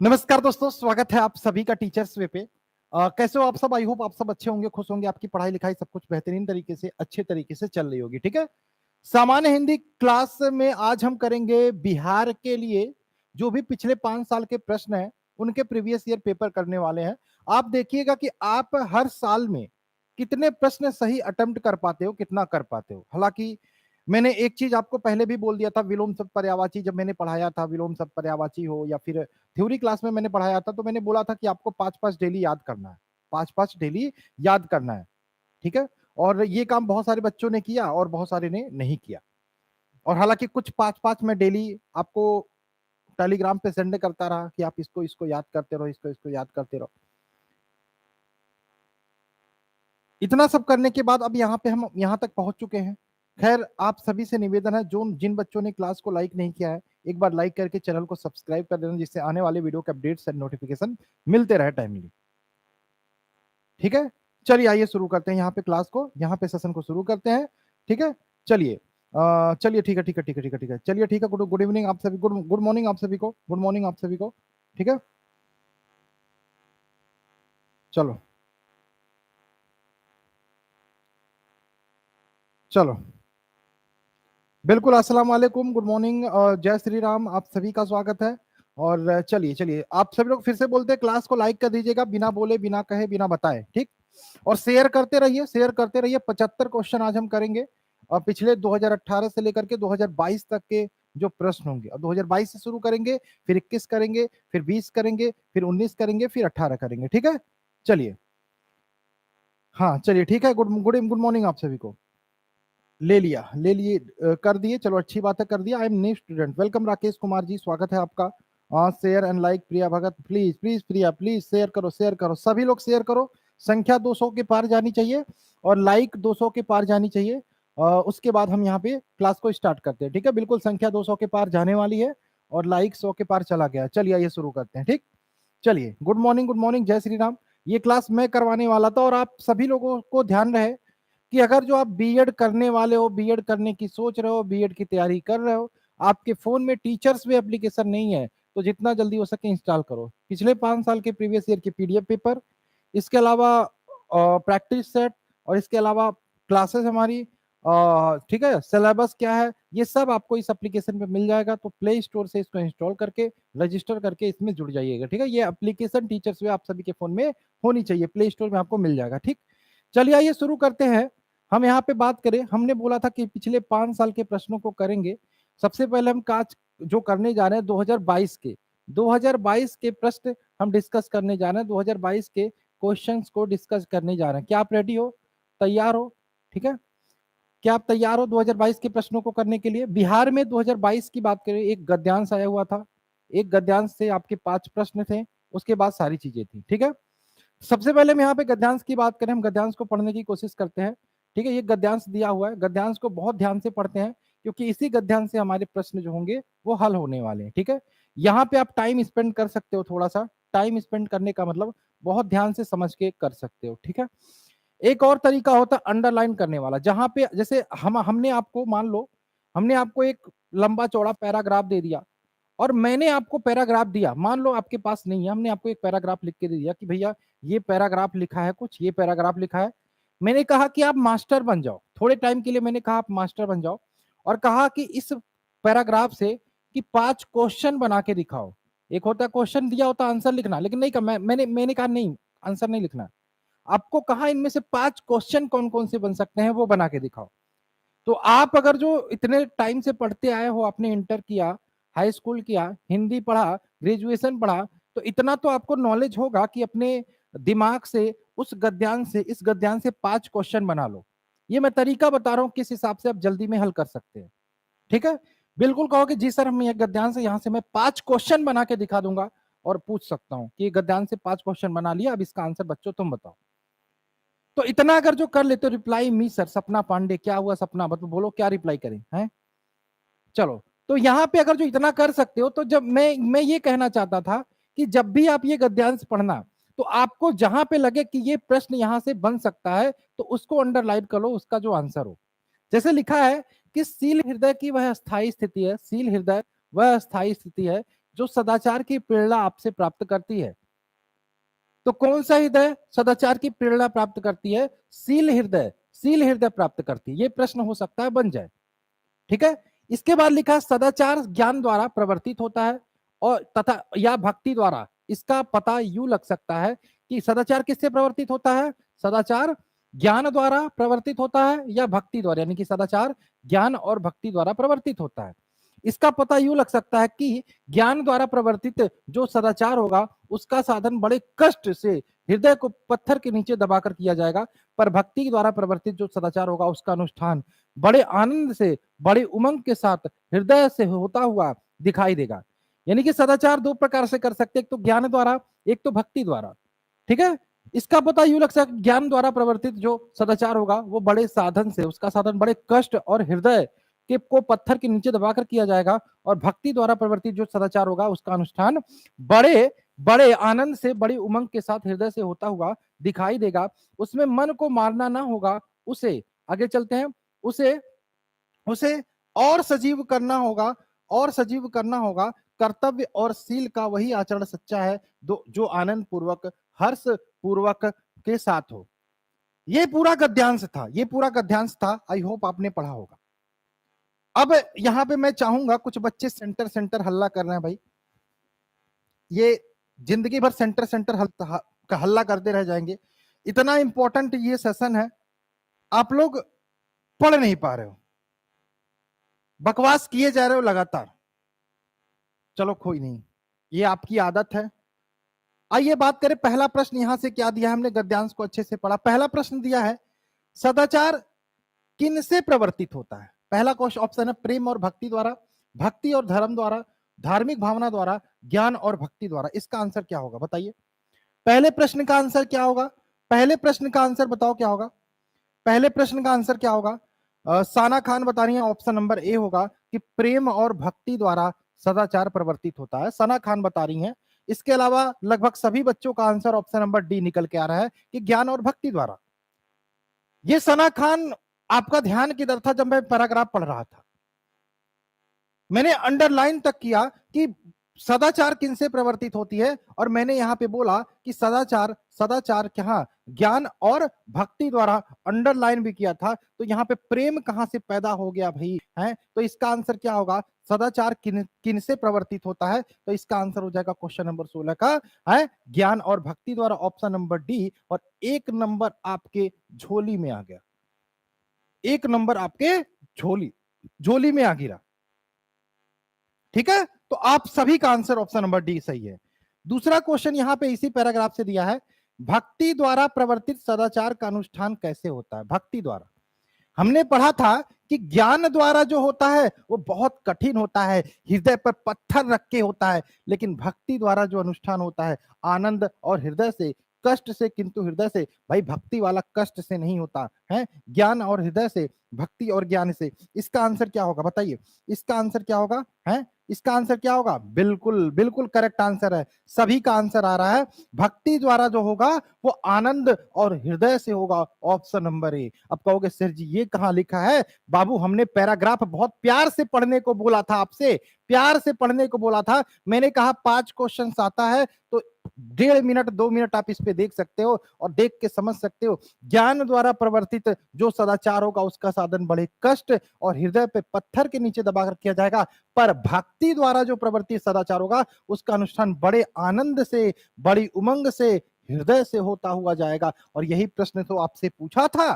नमस्कार दोस्तों, स्वागत है आप सभी का टीचर्स वे पे। कैसे हो आप सब? आई होप आप सब अच्छे होंगे, खुश होंगे, आपकी पढ़ाई लिखाई सब कुछ बेहतरीन तरीके से, अच्छे तरीके से चल रही होगी। ठीक है। सामान्य हिंदी क्लास में आज हम करेंगे बिहार के लिए जो भी पिछले 5 साल के प्रश्न हैं उनके प्रीवियस ईयर पेपर करने वाले हैं। आप देखिएगा कि आप हर साल में कितने प्रश्न सही अटेम्प्ट कर पाते हो, कितना कर पाते हो। हालांकि मैंने एक चीज आपको पहले भी बोल दिया था, विलोम शब्द पर्यायवाची जब मैंने पढ़ाया था, विलोम शब्द पर्यायवाची हो या फिर थ्योरी क्लास में मैंने पढ़ाया था, तो मैंने बोला था कि आपको 5-5 डेली याद करना है, 5-5 डेली याद करना है। ठीक है। और ये काम बहुत सारे बच्चों ने किया और बहुत सारे ने नहीं किया। और हालांकि कुछ 5-5 मैं डेली आपको टेलीग्राम पे सेंड करता रहा कि आप इसको इसको याद करते रहो, इसको इसको याद करते रहो। इतना सब करने के बाद अब यहाँ पे हम यहाँ तक पहुंच चुके हैं। खैर, आप सभी से निवेदन है, जो जिन बच्चों ने क्लास को लाइक नहीं किया है, एक बार लाइक करके चैनल को सब्सक्राइब कर देना, जिससे आने वाले वीडियो के अपडेट्स एंड नोटिफिकेशन मिलते रहे टाइमली। ठीक है। चलिए आइए शुरू करते हैं यहाँ पे क्लास को, यहाँ पे सेशन को शुरू करते हैं। ठीक है। चलिए चलिए, ठीक है ठीक है ठीक है ठीक है ठीक है, चलिए ठीक है। गुड गुड इवनिंग आप सभी, गुड गुड मॉर्निंग आप सभी को, गुड मॉर्निंग आप सभी को। ठीक है। चलो चलो, बिल्कुल, अस्सलाम वालेकुम, गुड मॉर्निंग, जय श्री राम, आप सभी का स्वागत है। और चलिए चलिए, आप सभी लोग फिर से बोलते हैं, क्लास को लाइक कर दीजिएगा, बिना बोले, बिना कहे, बिना बताए। ठीक। और शेयर करते रहिए, शेयर करते रहिए। 75 क्वेश्चन आज हम करेंगे, और पिछले 2018 से लेकर के 2022 तक के जो प्रश्न होंगे। अब 2022 से शुरू करेंगे, फिर 21 करेंगे, फिर 20 करेंगे, फिर 19 करेंगे, फिर 18 करेंगे। ठीक है। चलिए, हाँ चलिए ठीक है। गुड गुड गुड मॉर्निंग आप सभी को। ले लिया, ले लिए, कर दिए, चलो अच्छी बात है, कर दिया। I am new student, welcome Rakesh Kumar ji, स्वागत है आपका। Share and like Priya Bhagat, please please Priya, please share करो, शेयर करो, सभी लोग शेयर करो। संख्या 200 के पार जानी चाहिए और लाइक 200 के पार जानी चाहिए। उसके बाद हम यहाँ पे क्लास को स्टार्ट करते हैं। ठीक है, बिल्कुल संख्या 200 के पार जाने वाली है और लाइक 100 के पार चला गया। चलिए आइए शुरू करते हैं। ठीक। चलिए, गुड मॉर्निंग, गुड मॉर्निंग, जय श्री राम। ये क्लास मैं करवाने वाला था, और आप सभी लोगों को ध्यान रहे कि अगर जो आप बीएड करने वाले हो, बीएड करने की सोच रहे हो, बीएड की तैयारी कर रहे हो, आपके फोन में टीचर्स वे एप्लीकेशन नहीं है, तो जितना जल्दी हो सके इंस्टॉल करो। पिछले 5 साल के प्रीवियस ईयर के पीडीएफ पेपर, इसके अलावा प्रैक्टिस सेट, और इसके अलावा क्लासेस हमारी, ठीक है, सिलेबस क्या है, ये सब आपको इस एप्लीकेशन पे मिल जाएगा। तो प्ले स्टोर से इसको इंस्टॉल करके रजिस्टर करके इसमें जुड़ जाइएगा। ठीक है, ये एप्लीकेशन टीचर्स वे आप सभी के फोन में होनी चाहिए, प्ले स्टोर में आपको मिल जाएगा। ठीक। चलिए आइए शुरू करते हैं। हम यहाँ पे बात करें, हमने बोला था कि पिछले 5 साल के प्रश्नों को करेंगे। सबसे पहले हम काज जो करने जा रहे हैं 2022 के प्रश्न हम डिस्कस करने जा रहे हैं। 2022 के क्वेश्चंस को डिस्कस करने जा रहे हैं। क्या आप रेडी हो, तैयार हो? ठीक है, क्या आप तैयार हो 2022 के प्रश्नों को करने के लिए? बिहार में 2022 की बात करें, एक गद्यांश आया हुआ था, एक गद्यांश से आपके 5 प्रश्न थे, उसके बाद सारी चीजें थी। ठीक है। सबसे पहले हम यहाँ पे गद्यांश की बात करें, हम गद्यांश को पढ़ने की कोशिश करते हैं। ठीक है, ये गद्यांश दिया हुआ है, गद्यांश को बहुत ध्यान से पढ़ते हैं, क्योंकि इसी गद्यांश से हमारे प्रश्न जो होंगे वो हल होने वाले हैं। ठीक है। यहाँ पे आप टाइम स्पेंड कर सकते हो, थोड़ा सा टाइम स्पेंड करने का मतलब बहुत ध्यान से समझ के कर सकते हो। ठीक है। एक और तरीका होता है अंडरलाइन करने वाला, जहां पे जैसे हमने आपको, मान लो हमने आपको एक लंबा चौड़ा पैराग्राफ दे दिया, और मैंने आपको पैराग्राफ दिया, मान लो आपके पास नहीं है, हमने आपको एक पैराग्राफ लिख के दे दिया कि भैया ये पैराग्राफ लिखा है, कुछ ये पैराग्राफ लिखा है। मैंने कहा कि आप मास्टर बन जाओ, थोड़े टाइम के लिए मैंने कहा आप मास्टर बन जाओ, और कहा कि इस पैराग्राफ से कि 5 क्वेश्चन बना के दिखाओ। एक होता क्वेश्चन दिया होता आंसर लिखना, लेकिन नहीं कहा, मैंने कहा नहीं, आंसर नहीं लिखना। आपको कहा इनमें से 5 क्वेश्चन कौन कौन से बन सकते हैं वो बना के दिखाओ। तो आप अगर जो इतने टाइम से पढ़ते आए हो, आपने इंटर किया, हाई स्कूल किया, हिंदी पढ़ा, ग्रेजुएशन पढ़ा, तो इतना तो आपको नॉलेज होगा कि अपने दिमाग से उस गद्यांश से, इस गद्यांश से 5 क्वेश्चन बना लो। ये मैं तरीका बता रहा हूं किस हिसाब से आप जल्दी में हल कर सकते हैं। ठीक है। बिल्कुल कहो कि जी सर, हम ये गद्यांश से यहाँ से मैं 5 क्वेश्चन बना के दिखा दूंगा और पूछ सकता हूँ कि गद्यांश से 5 क्वेश्चन बना लिया, अब इसका आंसर बच्चों तुम बताओ। तो इतना अगर जो कर लेते हो, रिप्लाई मी सर, सपना पांडे, क्या हुआ सपना, मतलब बोलो क्या रिप्लाई करें हैं। चलो, तो यहाँ पे अगर जो इतना कर सकते हो, तो जब मैं ये कहना चाहता था कि जब भी आप ये गद्यांश पढ़ना, तो आपको जहां पे लगे कि ये प्रश्न यहां से बन सकता है, तो उसको अंडरलाइन कर लो, उसका जो आंसर हो। जैसे लिखा है कि शील हृदय की वह स्थायी स्थिति है, शील हृदय वह स्थायी स्थिति है जो सदाचार की प्रेरणा आपसे प्राप्त करती है। तो कौन सा हृदय सदाचार की प्रेरणा प्राप्त करती है? शील हृदय, शील हृदय प्राप्त करती है। ये प्रश्न हो सकता है, बन जाए। ठीक है। इसके बाद लिखा सदाचार ज्ञान द्वारा प्रवर्तित होता है और तथा या भक्ति द्वारा। इसका पता यूं लग सकता है कि सदाचार किससे प्रवर्तित होता है? सदाचार ज्ञान द्वारा प्रवर्तित होता है या भक्ति द्वारा, यानी कि सदाचार ज्ञान और भक्ति द्वारा प्रवर्तित होता है। इसका पता यूं लग सकता है कि ज्ञान द्वारा प्रवर्तित जो सदाचार होगा उसका साधन बड़े कष्ट से हृदय को पत्थर के नीचे दबाकर किया जाएगा, पर भक्ति द्वारा प्रवर्तित जो सदाचार होगा उसका अनुष्ठान बड़े आनंद से, बड़े उमंग के साथ हृदय से होता हुआ दिखाई देगा। यानी कि सदाचार दो प्रकार से कर सकते, एक तो ज्ञान द्वारा, एक तो भक्ति द्वारा। ठीक है। इसका पता यूं लग सकता है ज्ञान द्वारा प्रवर्तित जो सदाचार होगा वो बड़े साधन से, उसका साधन बड़े कष्ट और हृदय के को पत्थर के नीचे दबाकर किया जाएगा, और भक्ति द्वारा प्रवर्तित जो सदाचार होगा उसका अनुष्ठान बड़े बड़े आनंद से, बड़ी उमंग के साथ हृदय से होता हुआ दिखाई देगा। उसमें मन को मारना ना होगा, उसे आगे चलते हैं, उसे उसे और सजीव करना होगा, और सजीव करना होगा। कर्तव्य और शील का वही आचरण सच्चा है जो आनंद पूर्वक, हर्ष पूर्वक के साथ हो। ये पूरा गद्यांश था, ये पूरा गद्यांश था। आई होप आपने पढ़ा होगा। अब यहां पे मैं चाहूंगा, कुछ बच्चे सेंटर सेंटर हल्ला कर रहे हैं भाई, ये जिंदगी भर सेंटर सेंटर हल्ला करते रह जाएंगे। इतना इंपॉर्टेंट ये सेशन है, आप लोग पढ़ नहीं पा रहे हो, बकवास किए जा रहे हो लगातार। चलो कोई नहीं, ये आपकी आदत है। आइए बात करें, पहला प्रश्न यहां से क्या दिया है, हमने गद्यांश को अच्छे से पढ़ा। पहला प्रश्न दिया है सदाचार किन से प्रवर्तित होता है? पहला क्वेश्चन ऑप्शन है प्रेम और भक्ति द्वारा, भक्ति और धर्म द्वारा, धार्मिक भावना द्वारा, ज्ञान और भक्ति द्वारा। इसका आंसर क्या होगा बताइए? पहले प्रश्न का आंसर क्या होगा? पहले प्रश्न का आंसर बताओ क्या होगा? पहले प्रश्न का आंसर क्या होगा? साना खान बता रही है ऑप्शन नंबर ए होगा कि प्रेम और भक्ति द्वारा सदाचार प्रवर्तित होता है, सना खान बता रही हैं। इसके अलावा लगभग सभी बच्चों का आंसर ऑप्शन नंबर डी निकल के आ रहा है कि ज्ञान और भक्ति द्वारा। ये सना खान आपका ध्यान किधर था जब मैं पैराग्राफ पढ़ रहा था? मैंने अंडरलाइन तक किया कि सदाचार किन से प्रवर्तित होती है, और मैंने यहां पे बोला कि सदाचार सदाचार क्या, ज्ञान और भक्ति द्वारा, अंडरलाइन भी किया था। तो यहाँ पे प्रेम कहां से पैदा हो गया भाई? है तो इसका आंसर क्या होगा? सदाचार किन किन से प्रवर्तित होता है? तो इसका आंसर हो जाएगा क्वेश्चन नंबर 16 का है ज्ञान और भक्ति द्वारा, ऑप्शन नंबर डी। और एक नंबर आपके झोली में आ गया, एक नंबर आपके झोली में आ गिरा। ठीक है, तो आप सभी का आंसर ऑप्शन नंबर डी सही है। दूसरा क्वेश्चन यहां पे इसी पैराग्राफ से दिया है, भक्ति द्वारा प्रवर्तित सदाचार का अनुष्ठान कैसे होता है? भक्ति द्वारा हमने पढ़ा था कि ज्ञान द्वारा जो होता है वो बहुत कठिन होता है, हृदय पर पत्थर रख के होता है, लेकिन भक्ति द्वारा जो अनुष्ठान होता है आनंद और हृदय से, कष्ट से, किंतु हृदय से। भाई भक्ति वाला कष्ट से नहीं होता है, ज्ञान और हृदय से, भक्ति और ज्ञान से। इसका आंसर क्या होगा बताइए? इसका आंसर क्या होगा? है इसका आंसर क्या होगा? बिल्कुल बिल्कुल करेक्ट आंसर है, सभी का आंसर आ रहा है। भक्ति द्वारा जो होगा वो आनंद और हृदय से होगा, ऑप्शन नंबर ए। अब कहोगे सर जी ये कहां लिखा है? बाबू हमने पैराग्राफ बहुत प्यार से पढ़ने को बोला था, आपसे प्यार से पढ़ने को बोला था। मैंने कहा 5 क्वेश्चन आता है तो 1.5 मिनट 2 मिनट आप इस पे देख सकते हो और देख के समझ सकते हो। ज्ञान द्वारा प्रवर्तित जो सदाचार होगा उसका साधन बड़े कष्ट और हृदय पे पत्थर के नीचे दबाकर किया जाएगा, पर भक्ति द्वारा जो प्रवर्तित सदाचार होगा उसका अनुष्ठान बड़े आनंद से, बड़ी उमंग से, हृदय से होता हुआ जाएगा। और यही प्रश्न तो आपसे पूछा था,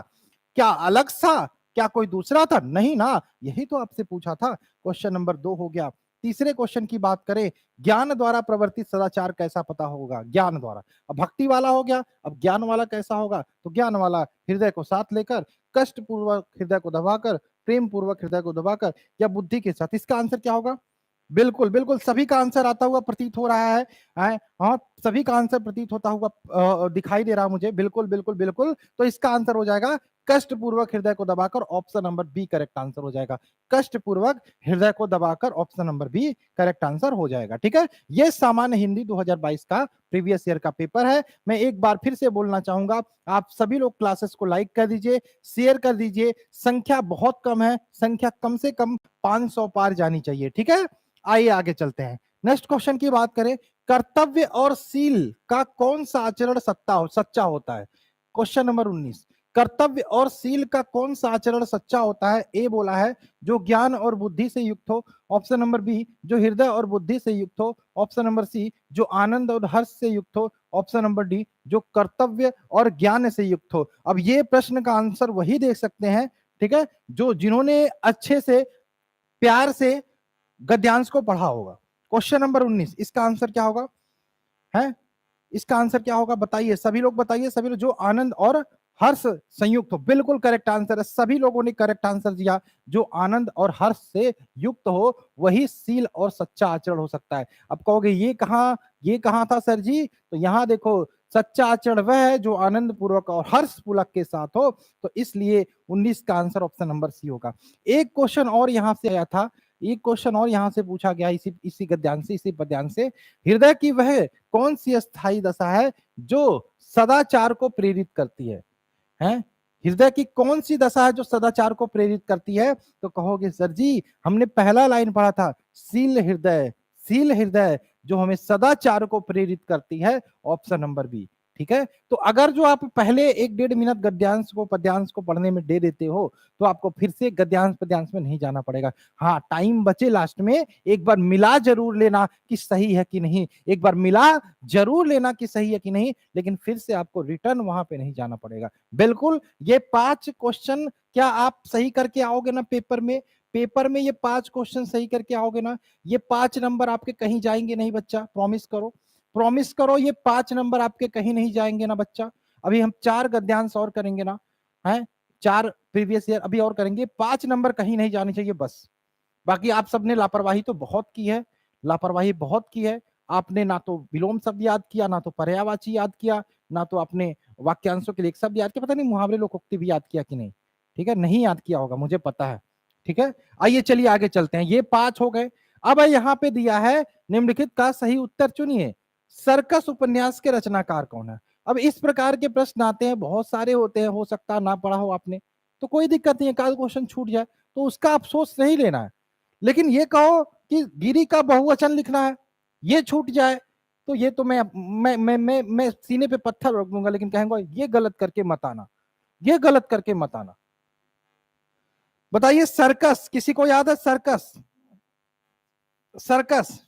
क्या अलग सा, क्या कोई दूसरा था? नहीं ना, यही तो आपसे पूछा था। क्वेश्चन नंबर 2 हो गया। तीसरे क्वेश्चन की बात करें, ज्ञान द्वारा प्रवर्तित सदाचार कैसा पता होगा? ज्ञान द्वारा। अब भक्ति वाला हो गया, अब ज्ञान वाला कैसा होगा? तो ज्ञान वाला हृदय को साथ लेकर, कष्ट पूर्वक हृदय को दबाकर, प्रेम पूर्वक हृदय को दबाकर, या बुद्धि के साथ। इसका आंसर क्या होगा? बिल्कुल बिल्कुल सभी का आंसर आता हुआ प्रतीत हो रहा है। हाँ सभी का आंसर प्रतीत होता हुआ दिखाई दे रहा मुझे। बिल्कुल बिल्कुल बिल्कुल, तो इसका आंसर हो जाएगा कष्ट पूर्वक हृदय को दबाकर, option number B correct answer हो जाएगा। कष्ट पूर्वक हृदय को दबाकर, option number B correct answer हो जाएगा। ठीक है, ये सामान्य हिंदी 2022 का प्रीवियस ईयर का पेपर है। मैं एक बार फिर से बोलना चाहूंगा, आप सभी लोग क्लासेस को लाइक कर दीजिए, शेयर कर दीजिए। संख्या बहुत कम है, संख्या कम से कम 500 पार जानी चाहिए। ठीक है, आइए आगे चलते हैं। नेक्स्ट क्वेश्चन की बात करें, कर्तव्य और शील का कौन सा आचरण सच्चा होता है? क्वेश्चन नंबर 19, कर्तव्य और शील का कौन सा आचरण सच्चा होता है? ए बोला है जो ज्ञान और बुद्धि से युक्त हो, ऑप्शन नंबर बी जो हृदय और बुद्धि से युक्त हो, ऑप्शन नंबर सी जो आनंद और हर्ष से युक्त हो, ऑप्शन नंबर डी जो कर्तव्य और ज्ञान से युक्त हो। अब ये प्रश्न का आंसर वही देख सकते हैं, ठीक है, जो जिन्होंने अच्छे से प्यार से गद्यांश को पढ़ा होगा। क्वेश्चन नंबर 19, इसका आंसर क्या होगा? है इसका आंसर क्या होगा बताइए, सभी लोग बताइए, सभी लोग। जो आनंद और हर्ष संयुक्त हो, बिल्कुल करेक्ट आंसर है, सभी लोगों ने करेक्ट आंसर दिया। जो आनंद और हर्ष से युक्त हो वही शील और सच्चा आचरण हो सकता है। अब कहोगे ये कहां था सर जी? तो यहां देखो, सच्चा आचरण वह है जो आनंद पूर्वक और हर्ष पूर्वक के साथ हो, तो इसलिए 19 का आंसर ऑप्शन नंबर सी होगा। एक क्वेश्चन और यहां से आया था, एक क्वेश्चन और यहां से पूछा गया इसी गद्यांश से, इसी पद्यांश से, हृदय की वह कौन सी स्थायी दशा है जो सदाचार को प्रेरित करती है? हैं? हृदय की कौन सी दशा है जो सदाचार को प्रेरित करती है? तो कहोगे सर जी हमने पहला लाइन पढ़ा था, शील हृदय, शील हृदय जो हमें सदाचार को प्रेरित करती है, ऑप्शन नंबर बी। ठीक है, तो अगर जो आप पहले 1-1.5 मिनट गद्यांश को पद्यांश को पढ़ने में दे देते हो तो आपको फिर से गद्यांश पद्यांश में नहीं जाना पड़ेगा। हाँ, टाइम बचे लास्ट में एक बार मिला जरूर लेना कि सही है कि नहीं, एक बार मिला जरूर लेना कि सही है कि नहीं, लेकिन फिर से आपको रिटर्न वहां पे नहीं जाना पड़ेगा। बिल्कुल, ये 5 क्वेश्चन क्या आप सही करके आओगे ना पेपर में? पेपर में ये 5 क्वेश्चन सही करके आओगे ना, ये 5 नंबर आपके कहीं जाएंगे नहीं बच्चा, प्रॉमिस करो, प्रॉमिस करो, ये 5 नंबर आपके कहीं नहीं जाएंगे ना बच्चा। अभी हम 4 गद्यांश और करेंगे ना, है 4 प्रीवियस ईयर अभी और करेंगे, 5 नंबर कहीं नहीं जाने चाहिए बस। बाकी आप सबने लापरवाही तो बहुत की है, लापरवाही बहुत की है। आपने ना तो विलोम शब्द याद किया, ना तो पर्यायवाची याद किया, ना तो आपने वाक्यांशों के लिए एक शब्द याद किया, पता नहीं मुहावरे लोकोक्ति भी याद किया कि नहीं। ठीक है, नहीं याद किया होगा मुझे पता है। ठीक है, आइए चलिए आगे चलते हैं, ये 5 हो गए। अब यहाँ पे दिया है निम्नलिखित का सही उत्तर चुनिए, सर्कस उपन्यास के रचनाकार कौन है? अब इस प्रकार के प्रश्न आते हैं, बहुत सारे होते हैं, हो सकता है ना पढ़ा हो आपने, तो कोई दिक्कत नहीं है, काल क्वेश्चन छूट जाए तो उसका अफसोस नहीं लेना है। लेकिन ये कहो कि गिरी का बहुवचन लिखना है, ये छूट जाए, तो ये तो मैं सीने पे पत्थर रख दूंगा, लेकिन कहेंगे ये गलत करके मत आना, ये गलत करके मत आना। बताइए सर्कस, किसी को याद है सर्कस? सर्कस,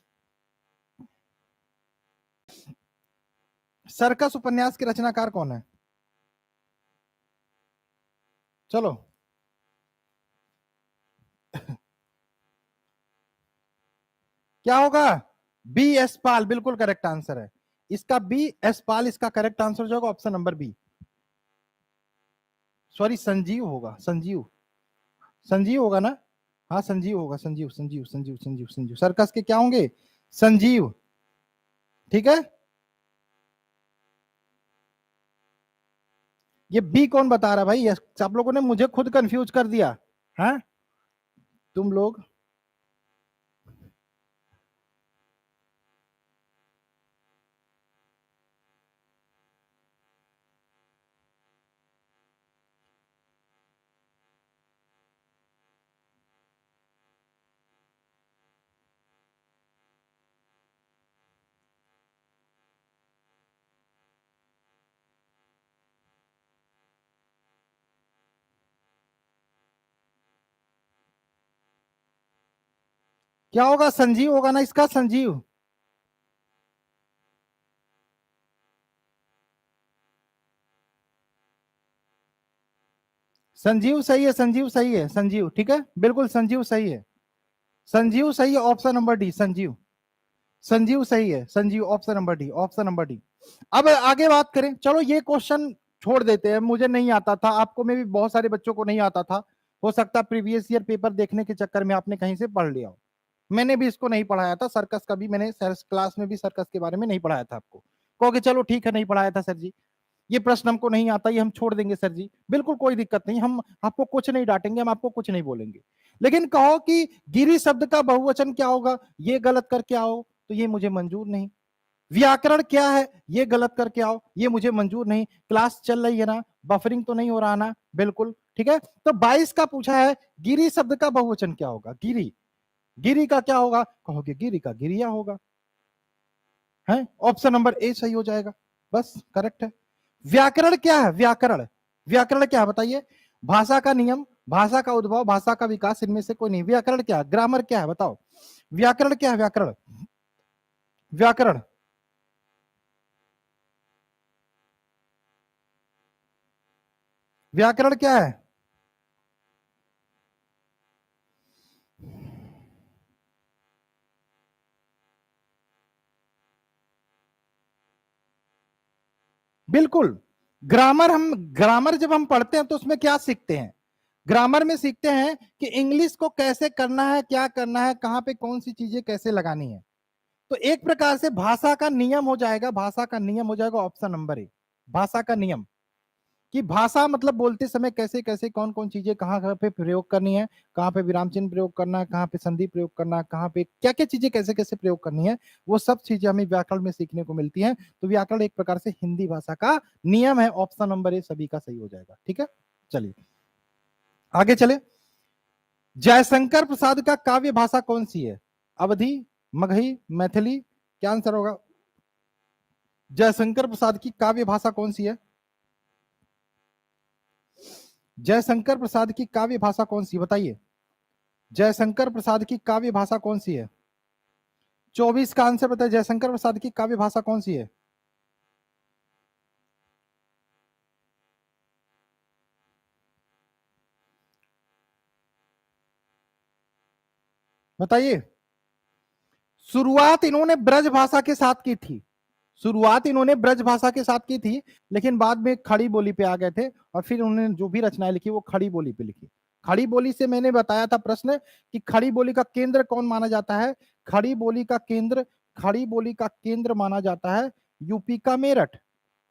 सर्कस उपन्यास के रचनाकार कौन है? चलो क्या होगा? बी एस पाल, बिल्कुल करेक्ट आंसर है इसका, बी एस पाल इसका करेक्ट आंसर जो होगा option number B. Sorry, Sanjeev होगा, संजीव, संजीव होगा ना? हाँ संजीव होगा, संजीव संजीव संजीव संजीव संजीव, सर्कस के क्या होंगे? संजीव। ठीक है, ये बी कौन बता रहा है भाई? आप लोगों ने मुझे खुद कंफ्यूज कर दिया है, तुम लोग। क्या होगा? संजीव होगा ना इसका, संजीव। संजीव सही है, संजीव सही है, संजीव ठीक है, बिल्कुल संजीव सही है, संजीव सही है, option number D Sanjeev, Sanjeev सही है, Sanjeev option number D, option number D. अब आगे बात करें, चलो ये क्वेश्चन छोड़ देते हैं, मुझे नहीं आता था, आपको में भी बहुत सारे बच्चों को नहीं आता था, हो सकता प्रीवियस ईयर पेपर देखने के चक्कर में आपने कहीं से पढ़ लिया हो। मैंने भी इसको नहीं पढ़ाया था, सर्कस का भी मैंने क्लास में भी सर्कस के बारे में नहीं पढ़ाया था आपको। कहोगे चलो ठीक है नहीं पढ़ाया था सर जी, ये प्रश्न हमको नहीं आता, ये हम छोड़ देंगे सर जी, बिल्कुल कोई दिक्कत नहीं, हम आपको कुछ नहीं डांटेंगे, हम आपको कुछ नहीं बोलेंगे। लेकिन कहो कि गिरी शब्द का बहुवचन क्या होगा, ये गलत करके आओ, तो ये मुझे मंजूर नहीं। व्याकरण क्या है, ये गलत करके आओ, ये मुझे मंजूर नहीं। क्लास चल रही है ना, बफरिंग तो नहीं हो रहा ना? बिल्कुल ठीक है। तो 22 का पूछा है गिरी शब्द का बहुवचन क्या होगा? गिरी, गिरी का क्या होगा, कहोगे गिरी का गिरिया होगा, है ऑप्शन नंबर ए सही हो जाएगा, बस करेक्ट है। व्याकरण क्या है, व्याकरण, व्याकरण क्या है बताइए, भाषा का नियम, भाषा का उद्भव, भाषा का विकास, इनमें से कोई नहीं। व्याकरण क्या है, ग्रामर क्या है बताओ, व्याकरण क्या है, व्याकरण, व्याकरण, व्याकरण क्या है, बिल्कुल। ग्रामर, हम ग्रामर जब हम पढ़ते हैं तो उसमें क्या सीखते हैं, ग्रामर में सीखते हैं कि इंग्लिश को कैसे करना है, क्या करना है, कहां पे कौन सी चीजें कैसे लगानी है। तो एक प्रकार से भाषा का नियम हो जाएगा, भाषा का नियम हो जाएगा ऑप्शन नंबर ए, भाषा का नियम, कि भाषा मतलब बोलते समय कैसे कैसे कौन कौन चीजें कहाँ कहाँ पे प्रयोग करनी है, कहाँ पे विराम चिन्ह प्रयोग करना है, कहाँ पे संधि प्रयोग करना है, कहाँ पे क्या क्या चीजें कैसे कैसे प्रयोग करनी है, वो सब चीजें हमें व्याकरण में सीखने को मिलती हैं। तो व्याकरण एक प्रकार से हिंदी भाषा का नियम है, ऑप्शन नंबर ए सभी का सही हो जाएगा, ठीक है। चलिए आगे चले। जयशंकर प्रसाद का काव्य भाषा कौन सी है, अवधी, मगही, मैथिली, क्या आंसर होगा, जयशंकर प्रसाद की काव्य भाषा कौन सी है, जयशंकर प्रसाद की काव्य भाषा कौन सी बताइए, जयशंकर प्रसाद की काव्य भाषा कौन सी है, 24 का आंसर बताइए, जयशंकर प्रसाद की काव्य भाषा कौन सी है, बताइए। शुरुआत इन्होंने ब्रज भाषा के साथ की थी, शुरुआत इन्होंने ब्रज भाषा के साथ की थी, लेकिन बाद में खड़ी बोली पे आ गए थे, और फिर उन्होंने जो भी रचनाएं लिखी वो खड़ी बोली पे लिखी। खड़ी बोली से मैंने बताया था प्रश्न कि खड़ी बोली का केंद्र कौन माना जाता है, खड़ी बोली का केंद्र, खड़ी बोली का केंद्र माना जाता है यूपी का मेरठ,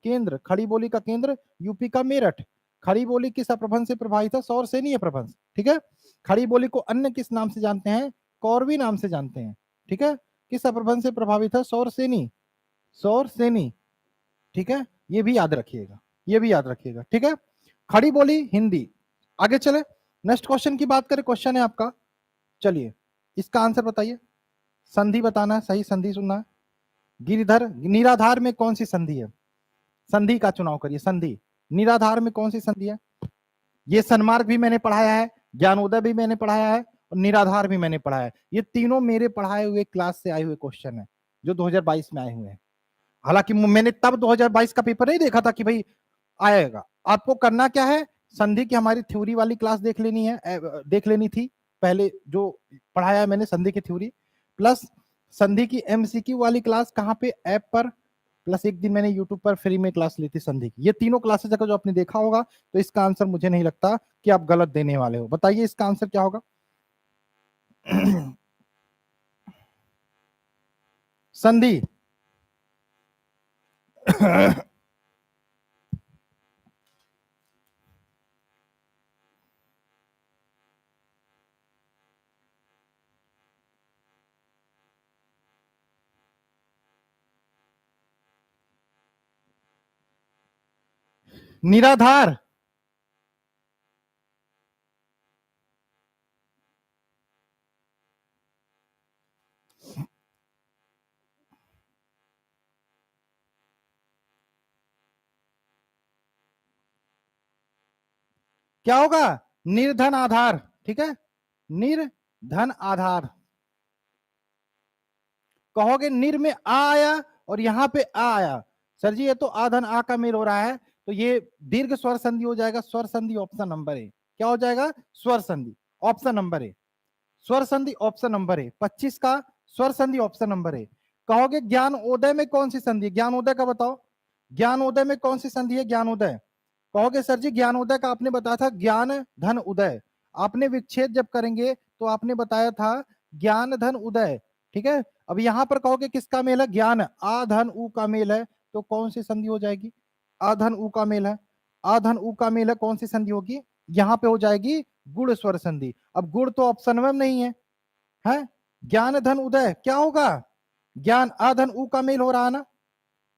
केंद्र, खड़ी बोली का केंद्र यूपी का मेरठ। खड़ी बोली किस अप्रभंश से प्रभावित है, सौरसेनी अप्रभंश, ठीक है। खड़ी बोली को अन्य किस नाम से जानते हैं, कौरवी नाम से जानते हैं, ठीक है। किस अप्रभंश से प्रभावित है, सौरसेनी, सौरसेनी, ठीक है। ये भी याद रखिएगा, ये भी याद रखिएगा, ठीक है। खड़ी बोली हिंदी। आगे चले, नेक्स्ट क्वेश्चन की बात करें, क्वेश्चन है आपका, चलिए इसका आंसर बताइए, संधि बताना है, सही संधि सुनना है। गिरिधर, निराधार में कौन सी संधि है, संधि का चुनाव करिए, संधि, निराधार में कौन सी संधि है। ये सन्मार्ग भी मैंने पढ़ाया है, ज्ञानोदय भी मैंने पढ़ाया है, और निराधार भी मैंने पढ़ाया है। ये तीनों मेरे पढ़ाए हुए क्लास से आए हुए क्वेश्चन है, जो 2022 में आए हुए हैं। हालांकि मैंने तब 2022 का पेपर नहीं देखा था कि भाई आएगा। आपको करना क्या है, संधि की हमारी थ्योरी वाली क्लास देख लेनी है, देख लेनी थी पहले, जो पढ़ाया है मैंने संधि की थ्योरी, प्लस संधि की एमसीक्यू वाली क्लास कहाँ पे, ऐप पर, प्लस एक दिन मैंने यूट्यूब पर फ्री में क्लास ली थी संधि की। ये तीनों क्लासेस अगर जो आपने देखा होगा तो इसका आंसर मुझे नहीं लगता कि आप गलत देने वाले हो। बताइए इसका आंसर क्या होगा। संधि। निराधार, क्या होगा, निर्धन आधार, ठीक है, निर्धन आधार। कहोगे निर में आ आया और यहाँ पे आ आया, सर जी ये तो आधन आ का मेल हो रहा है, तो ये दीर्घ स्वर संधि हो जाएगा, स्वर संधि ऑप्शन नंबर ए, क्या हो जाएगा, स्वर संधि ऑप्शन नंबर ए, स्वर संधि ऑप्शन नंबर ए, 25 का स्वर संधि ऑप्शन नंबर ए। कहोगे ज्ञान उदय में कौन सी संधि, ज्ञान उदय का बताओ, ज्ञान उदय में कौन सी संधि है, ज्ञान उदय। कहोगे सर जी ज्ञान उदय का आपने बताया था ज्ञान धन उदय, आपने विच्छेद जब करेंगे तो आपने बताया था ज्ञान धन उदय, ठीक है। अब यहां पर कहोगे किसका मेल है, ज्ञान आ धन उ का मेल है, तो कौन सी संधि हो जाएगी, आ धन उ का मेल है, आ धन उ का मेल है, कौन सी संधि होगी, यहाँ पे हो जाएगी गुण स्वर संधि। अब गुण तो ऑप्शन में नहीं है ज्ञान धन उदय क्या होगा, ज्ञान आ धन उ का मेल हो रहा है ना,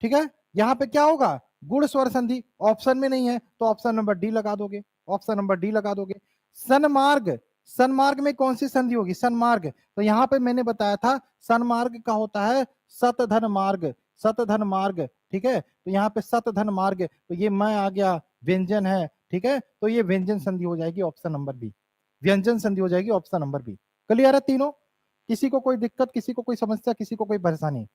ठीक है। यहाँ पे क्या होगा, गुण स्वर संधि, ऑप्शन में नहीं है, तो ऑप्शन नंबर डी लगा दोगे, ऑप्शन नंबर डी लगा दोगे। सन्मार्ग, सन्मार्ग में कौन सी संधि होगी? सन्मार्ग। तो यहाँ पे मैंने बताया था सन्मार्ग का होता है सतधन मार्ग, सतधन मार्ग, ठीक है। तो यहाँ पे सतधन मार्ग, तो ये मैं आ गया, व्यंजन है, ठीक है। तो ये व्यंजन संधि हो जाएगी ऑप्शन नंबर बी, व्यंजन संधि हो जाएगी ऑप्शन नंबर बी। क्लियर है तीनों? किसी को कोई दिक्कत, किसी को कोई समस्या, किसी को कोई परेशानी,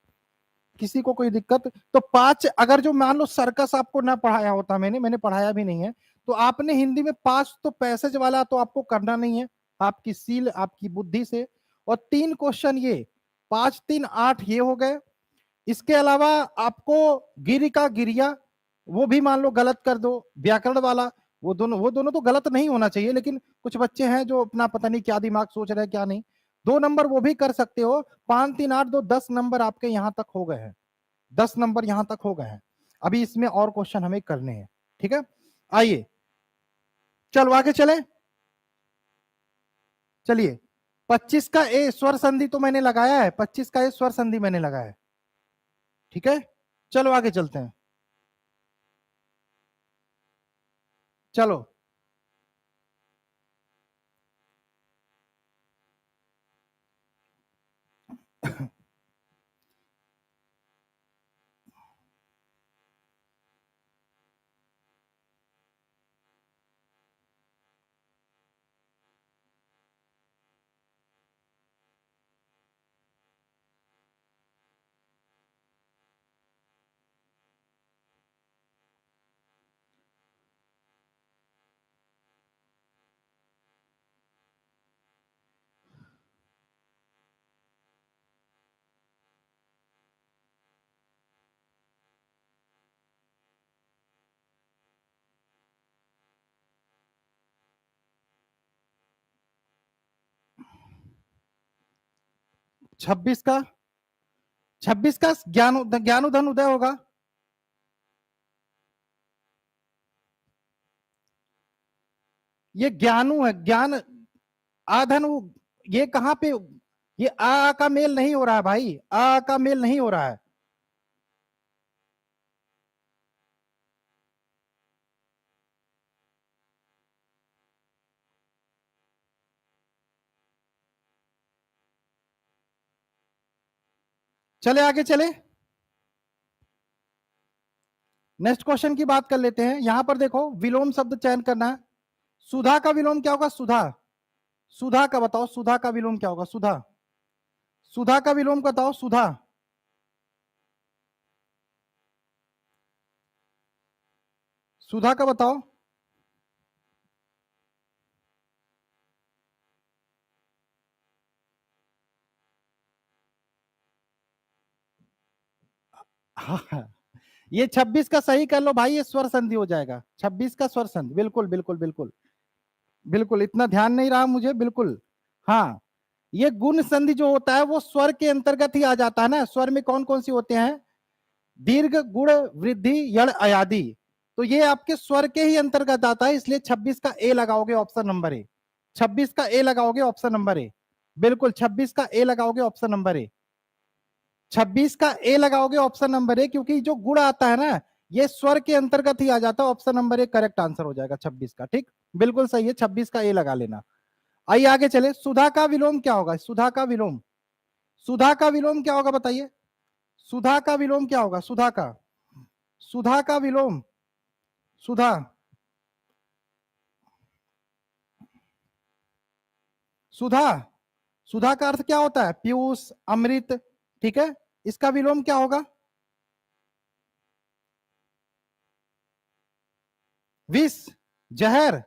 किसी को कोई दिक्कत? तो 5, अगर जो मान लो सर्कस आपको ना पढ़ाया होता, मैंने पढ़ाया भी नहीं है, तो आपने हिंदी में 5 तो पैसेज वाला तो आपको करना नहीं है, आपकी सील, आपकी बुद्धि से। और 3 क्वेश्चन ये 5 3 8 ये हो गए। इसके अलावा आपको गिरि का गिरिया वो भी मान लो गलत कर दो, व्याकरण वाला वो दोनों तो गलत नहीं होना चाहिए, लेकिन कुछ बच्चे हैं जो अपना पता नहीं क्या दिमाग सोच रहे हैं क्या नहीं, 2 नंबर वो भी कर सकते हो। 5 3 8 2 10 नंबर आपके यहां तक हो गए हैं, 10 नंबर यहां तक हो गए हैं। अभी इसमें और क्वेश्चन हमें करने हैं, ठीक है। आइए चलो आगे चले। चलिए 25 का ए स्वर संधि तो मैंने लगाया है, 25 का ए स्वर संधि मैंने लगाया है, ठीक है। चलो आगे चलते हैं। चलो 26 का, 26 का ज्ञानुधन उदय होगा। ये ज्ञानु है, ज्ञान आधन, ये कहां पे, ये आ का मेल नहीं हो रहा है भाई, आ का मेल नहीं हो रहा है। चले आगे चले, नेक्स्ट क्वेश्चन की बात कर लेते हैं। यहां पर देखो विलोम शब्द चयन करना है। सुधा का विलोम क्या होगा? सुधा, सुधा का बताओ, सुधा का विलोम क्या होगा? सुधा, सुधा का विलोम बताओ, सुधा, सुधा का बताओ। हाँ, ये 26 का सही कर लो भाई, ये स्वर संधि हो जाएगा, 26 का स्वर संधि, बिल्कुल बिल्कुल बिल्कुल बिल्कुल, इतना ध्यान नहीं रहा मुझे, बिल्कुल। हाँ, ये गुण संधि जो होता है वो स्वर के अंतर्गत ही आ जाता है ना। स्वर में कौन कौन सी होते हैं? दीर्घ, गुण, वृद्धि, यण, अयादि। तो ये आपके स्वर के ही अंतर्गत आता है, इसलिए 26 का ए लगाओगे ऑप्शन नंबर ए, 26 का ए लगाओगे ऑप्शन नंबर ए, बिल्कुल 26 का ए लगाओगे ऑप्शन नंबर ए, 26 का ए लगाओगे ऑप्शन नंबर ए, क्योंकि जो गुण आता है ना ये स्वर के अंतर्गत ही आ जाता है। Option number A correct answer हो जाएगा 26 का, ठीक, बिल्कुल सही है, 26 का ए लगा लेना। आइए आगे चले। सुधा का विलोम क्या होगा? सुधा का विलोम, सुधा का विलोम क्या होगा बताइए? सुधा का विलोम क्या होगा? सुधा का, सुधा का विलोम, सुधा, सुधा, सुधा का अर्थ क्या होता है? पीयूष, अमृत, ठीक है। इसका विलोम क्या होगा? विष, जहर,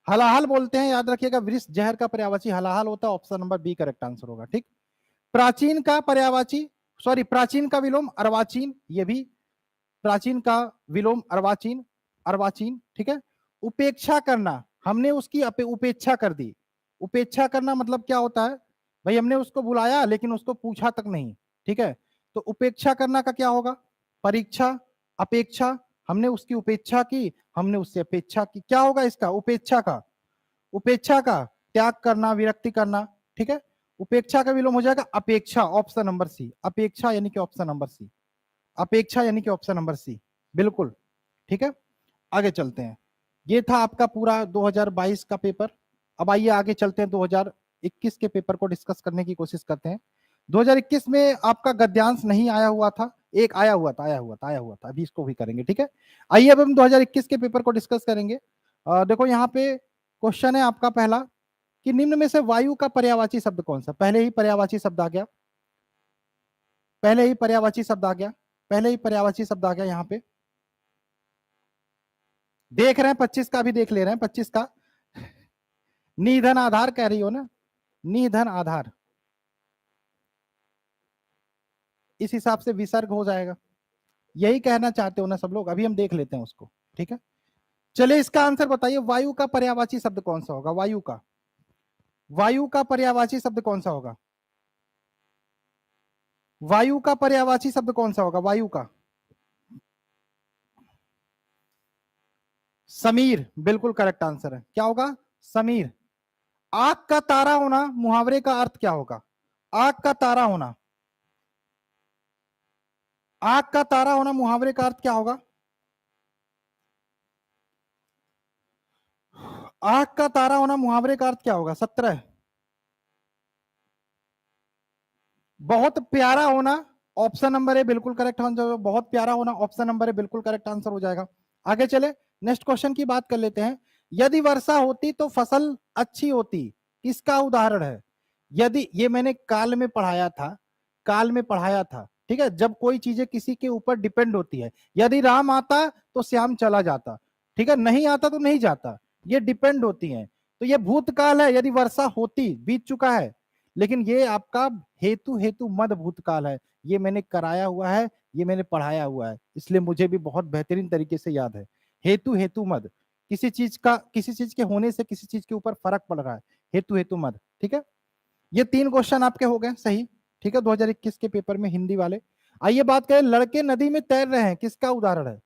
हलाहल बोलते हैं, याद रखिएगा। विष जहर का पर्यायवाची हलाहल होता है, option number B correct answer होगा, ठीक। प्राचीन का पर्यायवाची, सॉरी प्राचीन का विलोम अर्वाचीन, ये भी प्राचीन का विलोम अर्वाचीन, अर्वाचीन, ठीक है। उपेक्षा करना, हमने उसकी उपेक्षा कर दी। उपेक्षा करना मतलब क्या होता है भाई? हमने उसको बुलाया लेकिन उसको पूछा तक नहीं, ठीक है। तो उपेक्षा करना का क्या होगा? परीक्षा, अपेक्षा, हमने उसकी उपेक्षा की, हमने उससे अपेक्षा की, क्या होगा इसका? उपेक्षा का, उपेक्षा का त्याग करना, विरक्ति करना, ठीक है। उपेक्षा का विलोम हो जाएगा अपेक्षा, ऑप्शन नंबर सी, अपेक्षा यानी कि ऑप्शन नंबर सी, अपेक्षा यानी कि ऑप्शन नंबर सी, बिल्कुल, ठीक है। आगे चलते हैं। ये था आपका पूरा 2022 का पेपर, अब आइए आगे चलते हैं, 2021 के पेपर को डिस्कस करने की कोशिश करते हैं। 2021 में आपका गद्यांश नहीं आया हुआ था, एक आया हुआ था, अभी इसको भी करेंगे, ठीक है। आइए अब हम 2021 के पेपर को डिस्कस करेंगे। देखो यहाँ पे क्वेश्चन है आपका पहला कि निम्न में से वायु का पर्यायवाची शब्द कौन सा। पहले ही पर्यायवाची शब्द आ गया, पहले ही पर्यायवाची शब्द आ गया, पहले ही पर्यायवाची शब्द आ गया। यहाँ पे देख रहे हैं 25 का भी देख ले रहे हैं, 25 का निधन आधार कह रही हो ना, निधन आधार, इस हिसाब से विसर्ग हो जाएगा, यही कहना चाहते हो ना सब लोग। अभी हम देख लेते हैं उसको, ठीक है। चलिए इसका आंसर बताइए, वायु का पर्यायवाची शब्द कौन सा होगा। वायु का, वायु का पर्यायवाची शब्द कौन सा होगा। वायु का पर्यायवाची शब्द कौन सा होगा। वायु का समीर, बिल्कुल करेक्ट आंसर है। क्या होगा, समीर। आग का तारा होना मुहावरे का अर्थ क्या होगा। आग का तारा होना, आग का तारा होना मुहावरे का अर्थ क्या होगा। आग का तारा होना मुहावरे का अर्थ क्या होगा। 17। बहुत प्यारा होना, ऑप्शन नंबर ए बिल्कुल करेक्ट आंसर। बहुत प्यारा होना ऑप्शन नंबर ए बिल्कुल करेक्ट आंसर हो जाएगा। आगे चले, नेक्स्ट क्वेश्चन की बात कर लेते हैं। यदि वर्षा होती तो फसल अच्छी होती, किसका उदाहरण है। यदि, ये मैंने काल में पढ़ाया था, काल में पढ़ाया था, ठीक है। जब कोई चीजें किसी के ऊपर डिपेंड होती है, यदि राम आता तो श्याम चला जाता, ठीक है, नहीं आता तो नहीं जाता, ये डिपेंड होती है। तो ये भूतकाल है, यदि वर्षा होती, बीत चुका है। लेकिन ये आपका हेतु हेतु मद भूतकाल है, ये मैंने कराया हुआ है, ये मैंने पढ़ाया हुआ है, इसलिए मुझे भी बहुत बेहतरीन तरीके से याद है। हेतु हेतु मद, किसी चीज का, किसी चीज के होने से किसी चीज के ऊपर फर्क पड़ रहा है, हेतु हेतु मद, ठीक है। ये 3 क्वेश्चन आपके हो गए सही, ठीक है, 2021 के पेपर में हिंदी वाले। आइए बात करें, लड़के नदी में तैर रहे हैं, किसका उदाहरण है।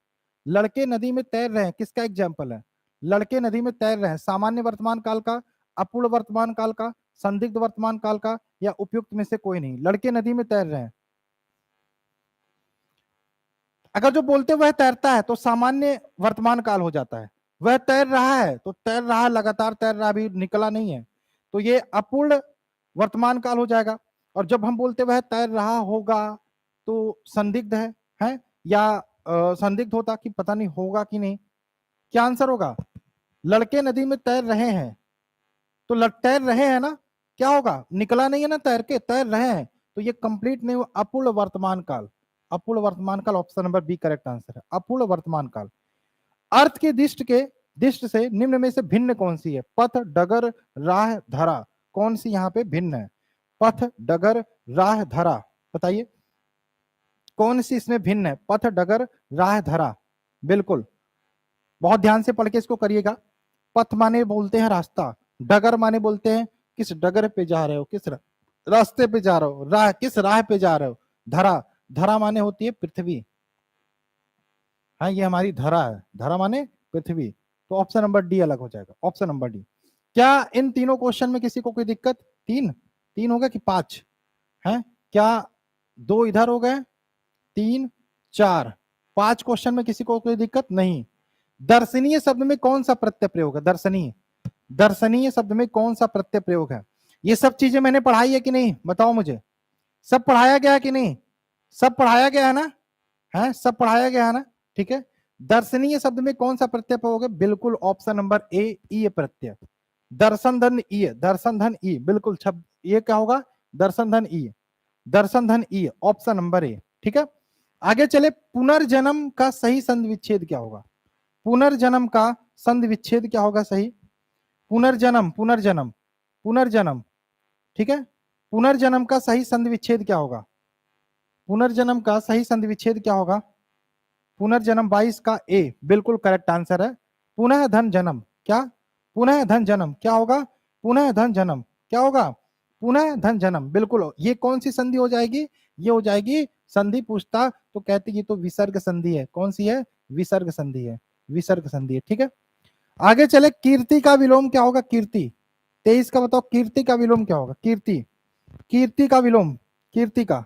लड़के नदी में तैर रहे हैं, किसका एग्जाम्पल है। लड़के नदी में तैर रहे हैं, सामान्य वर्तमान काल का, अपूर्ण वर्तमान काल का, संदिग्ध वर्तमान काल का, या उपयुक्त में से कोई नहीं। लड़के नदी में तैर रहे हैं, अगर जो बोलते वह तैरता है तो सामान्य वर्तमान काल हो जाता है। वह तैर रहा है तो तैर रहा है, लगातार तैर रहा, अभी निकला नहीं है, तो ये अपूर्ण वर्तमान काल हो जाएगा। और जब हम बोलते वह तैर रहा होगा तो संदिग्ध है या संदिग्ध होता कि पता नहीं होगा कि नहीं। क्या आंसर होगा, लड़के नदी में तैर रहे हैं, तो तैर रहे हैं ना, क्या होगा, निकला नहीं है ना, तैर के तैर रहे हैं, तो ये कंप्लीट नहीं हुआ, अपूर्ण वर्तमान काल। अपूर्ण वर्तमान काल, option number B correct answer है, अपूर्ण वर्तमान काल। अर्थ की दृष्टि से निम्न में से भिन्न कौन सी है। पथ, डगर, राह, धरा, कौन सी यहाँ पे भिन्न है। पथ, डगर, राह, धरा, बताइए कौन सी इसमें भिन्न है। पथ, डगर, राह, धरा, बिल्कुल, बहुत ध्यान से पढ़ के इसको करिएगा। पथ माने बोलते हैं रास्ता, डगर माने बोलते हैं किस डगर पे जा रहे हो, किस रास्ते पे जा रहे हो, राह किस राह पे जा रहे हो। धरा, धरा माने होती है पृथ्वी, हाँ ये हमारी धरा है, धरा माने पृथ्वी, तो ऑप्शन नंबर डी अलग हो जाएगा, ऑप्शन नंबर डी। क्या इन तीनों क्वेश्चन में किसी को कोई दिक्कत। तीन, तीन हो गए कि 5 है, क्या 2 इधर हो गए, 3 4, 5 क्वेश्चन में किसी को कोई दिक्कत नहीं। दर्शनीय शब्द में कौन सा प्रत्यय प्रयोग है। दर्शनीय, दर्शनीय शब्द में कौन सा प्रत्यय प्रयोग है। ये सब चीजें मैंने पढ़ाई है कि नहीं, बताओ मुझे, सब पढ़ाया गया है कि नहीं, सब पढ़ाया गया है ना, है सब पढ़ाया गया है ना, ठीक है। दर्शनीय शब्द में कौन सा प्रत्यय प्रयोग है, बिल्कुल ऑप्शन नंबर ए, ई प्रत्यय। दर्शन धन ई, दर्शन धन ई, बिल्कुल छब, ये क्या होगा, दर्शन धन ई, दर्शन धन ई, ऑप्शन नंबर ए, ठीक है। आगे चले, पुनर्जन्म का सही संधि विच्छेद क्या होगा। पुनर्जन्म का संधि विच्छेद क्या होगा सही। पुनर्जन्म, पुनर्जन्म, पुनर्जन्म, ठीक है, पुनर्जन्म का सही संधि विच्छेद क्या होगा। पुनर्जन्म का सही संधि विच्छेद क्या होगा। पुनर्जन्म 22 का ए बिल्कुल करेक्ट आंसर है। पुनः धन जन्म, क्या, पुनः धन जन्म क्या होगा, पुनः धन जन्म क्या होगा, पुनः धन जन्म, बिल्कुल। ये कौन सी संधि हो जाएगी, ये हो जाएगी संधि, पूछता तो कहती ये तो विसर्ग संधि है। कौन सी है, विसर्ग संधि है, विसर्ग संधि है, ठीक है। आगे चले, कीर्ति का विलोम क्या होगा। कीर्ति 23 का बताओ, कीर्ति का विलोम क्या होगा। कीर्ति, कीर्ति का विलोम, कीर्ति का,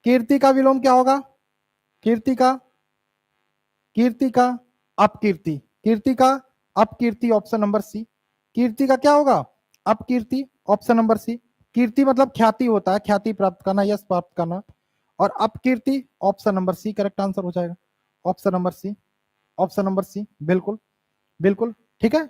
कीर्ति का विलोम क्या होगा। कीर्ति का, कीर्ति का अपकीर्ति, कीर्ति का अपकीर्ति, ऑप्शन नंबर सी। कीर्ति का क्या होगा? अपकीर्ति, ऑप्शन नंबर सी। कीर्ति मतलब ख्याति होता है, ख्याति प्राप्त करना, यश प्राप्त करना, और अपकीर्ति option number C correct answer हो जाएगा। Option number C, option number C, बिल्कुल बिल्कुल ठीक है।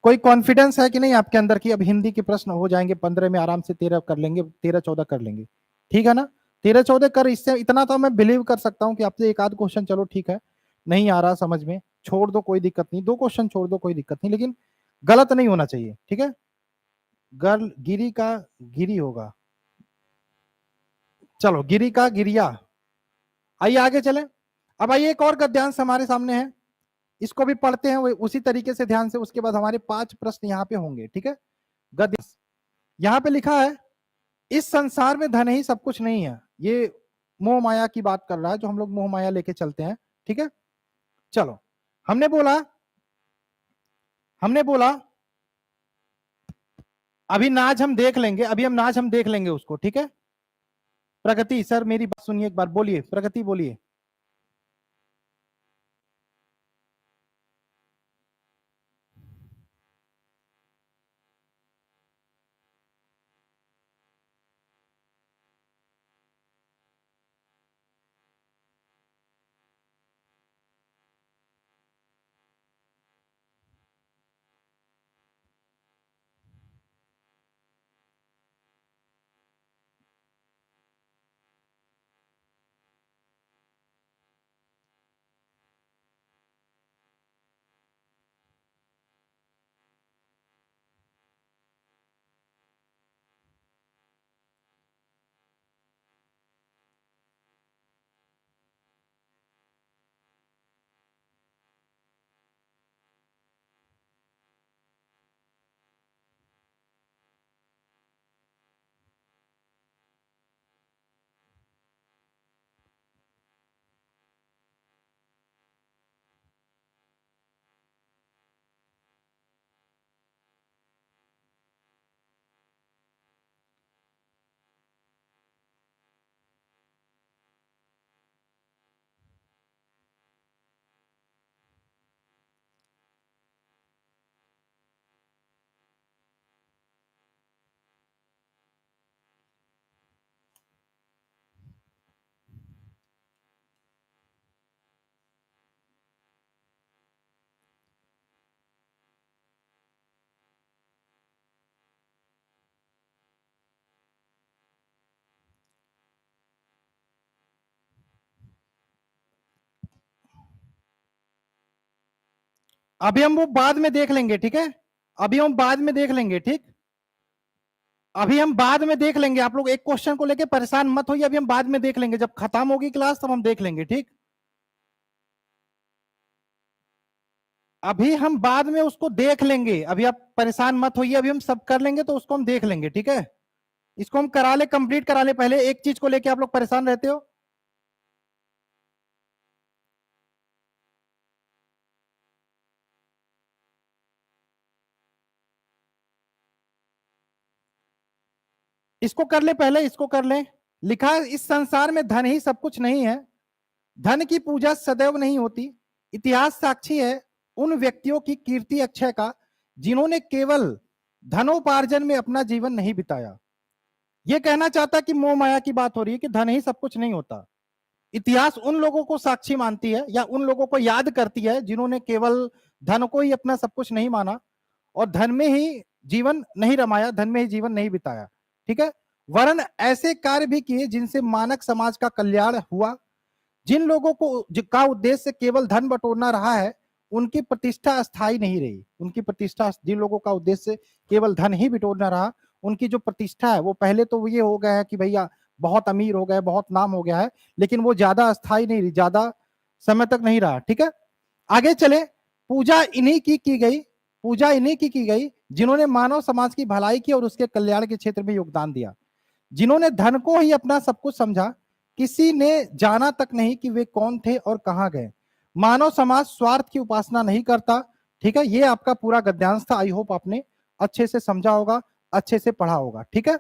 कोई कॉन्फिडेंस है कि नहीं आपके अंदर की अब हिंदी के प्रश्न हो जाएंगे 15 में आराम से, 13 कर लेंगे, 13-14 कर लेंगे, ठीक है ना? 13-14 कर, इससे इतना तो मैं बिलीव कर सकता हूँ कि आपसे एक आध क्वेश्चन चलो ठीक है नहीं आ रहा समझ में, छोड़ दो कोई दिक्कत नहीं, 2 क्वेश्चन छोड़ दो कोई दिक्कत नहीं, लेकिन गलत नहीं होना चाहिए, ठीक है? गर्ल गिरी का गिरी होगा, चलो गिरी का गिरिया। आइए आगे चले। अब आइए एक और गद्यांश हमारे सामने है, इसको भी पढ़ते हैं उसी तरीके से ध्यान से, उसके बाद हमारे 5 प्रश्न यहाँ पे होंगे, ठीक है? गद्यांश यहाँ पे लिखा है, इस संसार में धन ही सब कुछ नहीं है। ये मोह माया की बात कर रहा है, जो हम लोग मोह माया लेके चलते हैं, ठीक है? चलो, हमने बोला अभी नाच हम देख लेंगे, अभी हम नाच हम देख लेंगे उसको, ठीक है? प्रगति सर मेरी बात सुनिए एक बार, बोलिए प्रगति बोलिए। अभी हम वो बाद में देख लेंगे, ठीक है? अभी हम बाद में देख लेंगे, ठीक? अभी हम बाद में देख लेंगे, आप लोग एक क्वेश्चन को लेके परेशान मत होइए, अभी हम बाद में देख लेंगे, जब खत्म होगी क्लास तब हम देख लेंगे, ठीक? अभी हम बाद में उसको देख लेंगे, अभी आप परेशान मत होइए, अभी हम सब कर लेंगे तो उसको हम देख लेंगे, ठीक है? इसको हम करा ले, कंप्लीट करा ले, पहले एक चीज को लेके आप लोग परेशान रहते हो। इसको कर ले, पहले इसको कर ले। लिखा है, इस संसार में धन ही सब कुछ नहीं है, धन की पूजा सदैव नहीं होती, इतिहास साक्षी है उन व्यक्तियों की कीर्ति अक्षय का जिन्होंने केवल धनोपार्जन में अपना जीवन नहीं बिताया। यह कहना चाहता कि मोह माया की बात हो रही है कि धन ही सब कुछ नहीं होता। इतिहास उन लोगों को साक्षी मानती है या उन लोगों को याद करती है जिन्होंने केवल धन को ही अपना सब कुछ नहीं माना और धन में ही जीवन नहीं रमाया, धन में ही जीवन नहीं बिताया, ठीक है? वरन ऐसे कार्य भी किए जिनसे मानव समाज का कल्याण हुआ। जिन लोगों को का उद्देश्य केवल धन बटोरना रहा है, उनकी प्रतिष्ठा अस्थायी नहीं रही। उनकी प्रतिष्ठा, जिन लोगों का उद्देश्य केवल धन ही बटोरना रहा, उनकी जो प्रतिष्ठा है वो पहले तो ये हो गया है कि भैया बहुत अमीर हो गए, बहुत नाम हो गया है, लेकिन वो ज्यादा अस्थायी नहीं रही, ज्यादा समय तक नहीं रहा, ठीक है? आगे चले। पूजा इन्हीं की गई, पूजा इन्हीं की गई जिन्होंने मानव समाज की भलाई की और उसके कल्याण के क्षेत्र में योगदान दिया, जिन्होंने धन को ही अपना सब कुछ समझा, किसी ने जाना तक नहीं कि वे कौन थे और कहां गए। मानव समाज स्वार्थ की उपासना नहीं करता, ठीक है? ये आपका पूरा गद्यांश था, आई होप आपने अच्छे से समझा होगा, अच्छे से पढ़ा होगा, ठीक है?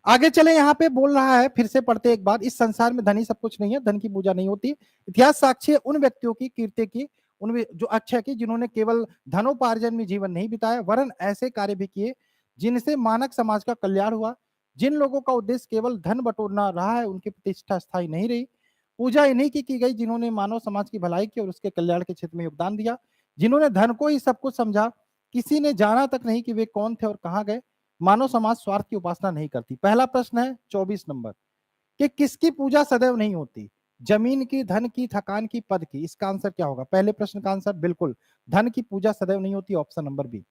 आगे चले, यहाँ पे बोल रहा है, फिर से पढ़ते एक बार, इस संसार में धन ही सब कुछ नहीं है, धन की पूजा नहीं होती, इतिहास साक्षी है उन व्यक्तियों की कीर्ति की उन जो अक्षय की जिन्होंने केवल धनोपार्जन में जीवन नहीं बिताया वरन ऐसे कार्य भी किए जिनसे मानव समाज का कल्याण हुआ। जिन लोगों का उद्देश्य केवल धन बटोरना रहा है उनकी प्रतिष्ठा स्थायी नहीं रही। पूजा इन्हीं की गई जिन्होंने मानव समाज की भलाई की और उसके कल्याण के क्षेत्र में योगदान दिया। जिन्होंने धन को ही सब कुछ समझा, किसी ने जाना तक नहीं कि वे कौन थे और कहां गए। मानव समाज स्वार्थ की उपासना नहीं करती। पहला प्रश्न है 24 नंबर कि किसकी पूजा सदैव नहीं होती? जमीन की, धन की, थकान की, पद की। इसका आंसर क्या होगा? पहले प्रश्न का आंसर बिल्कुल धन की पूजा सदैव नहीं होती, ऑप्शन नंबर बी।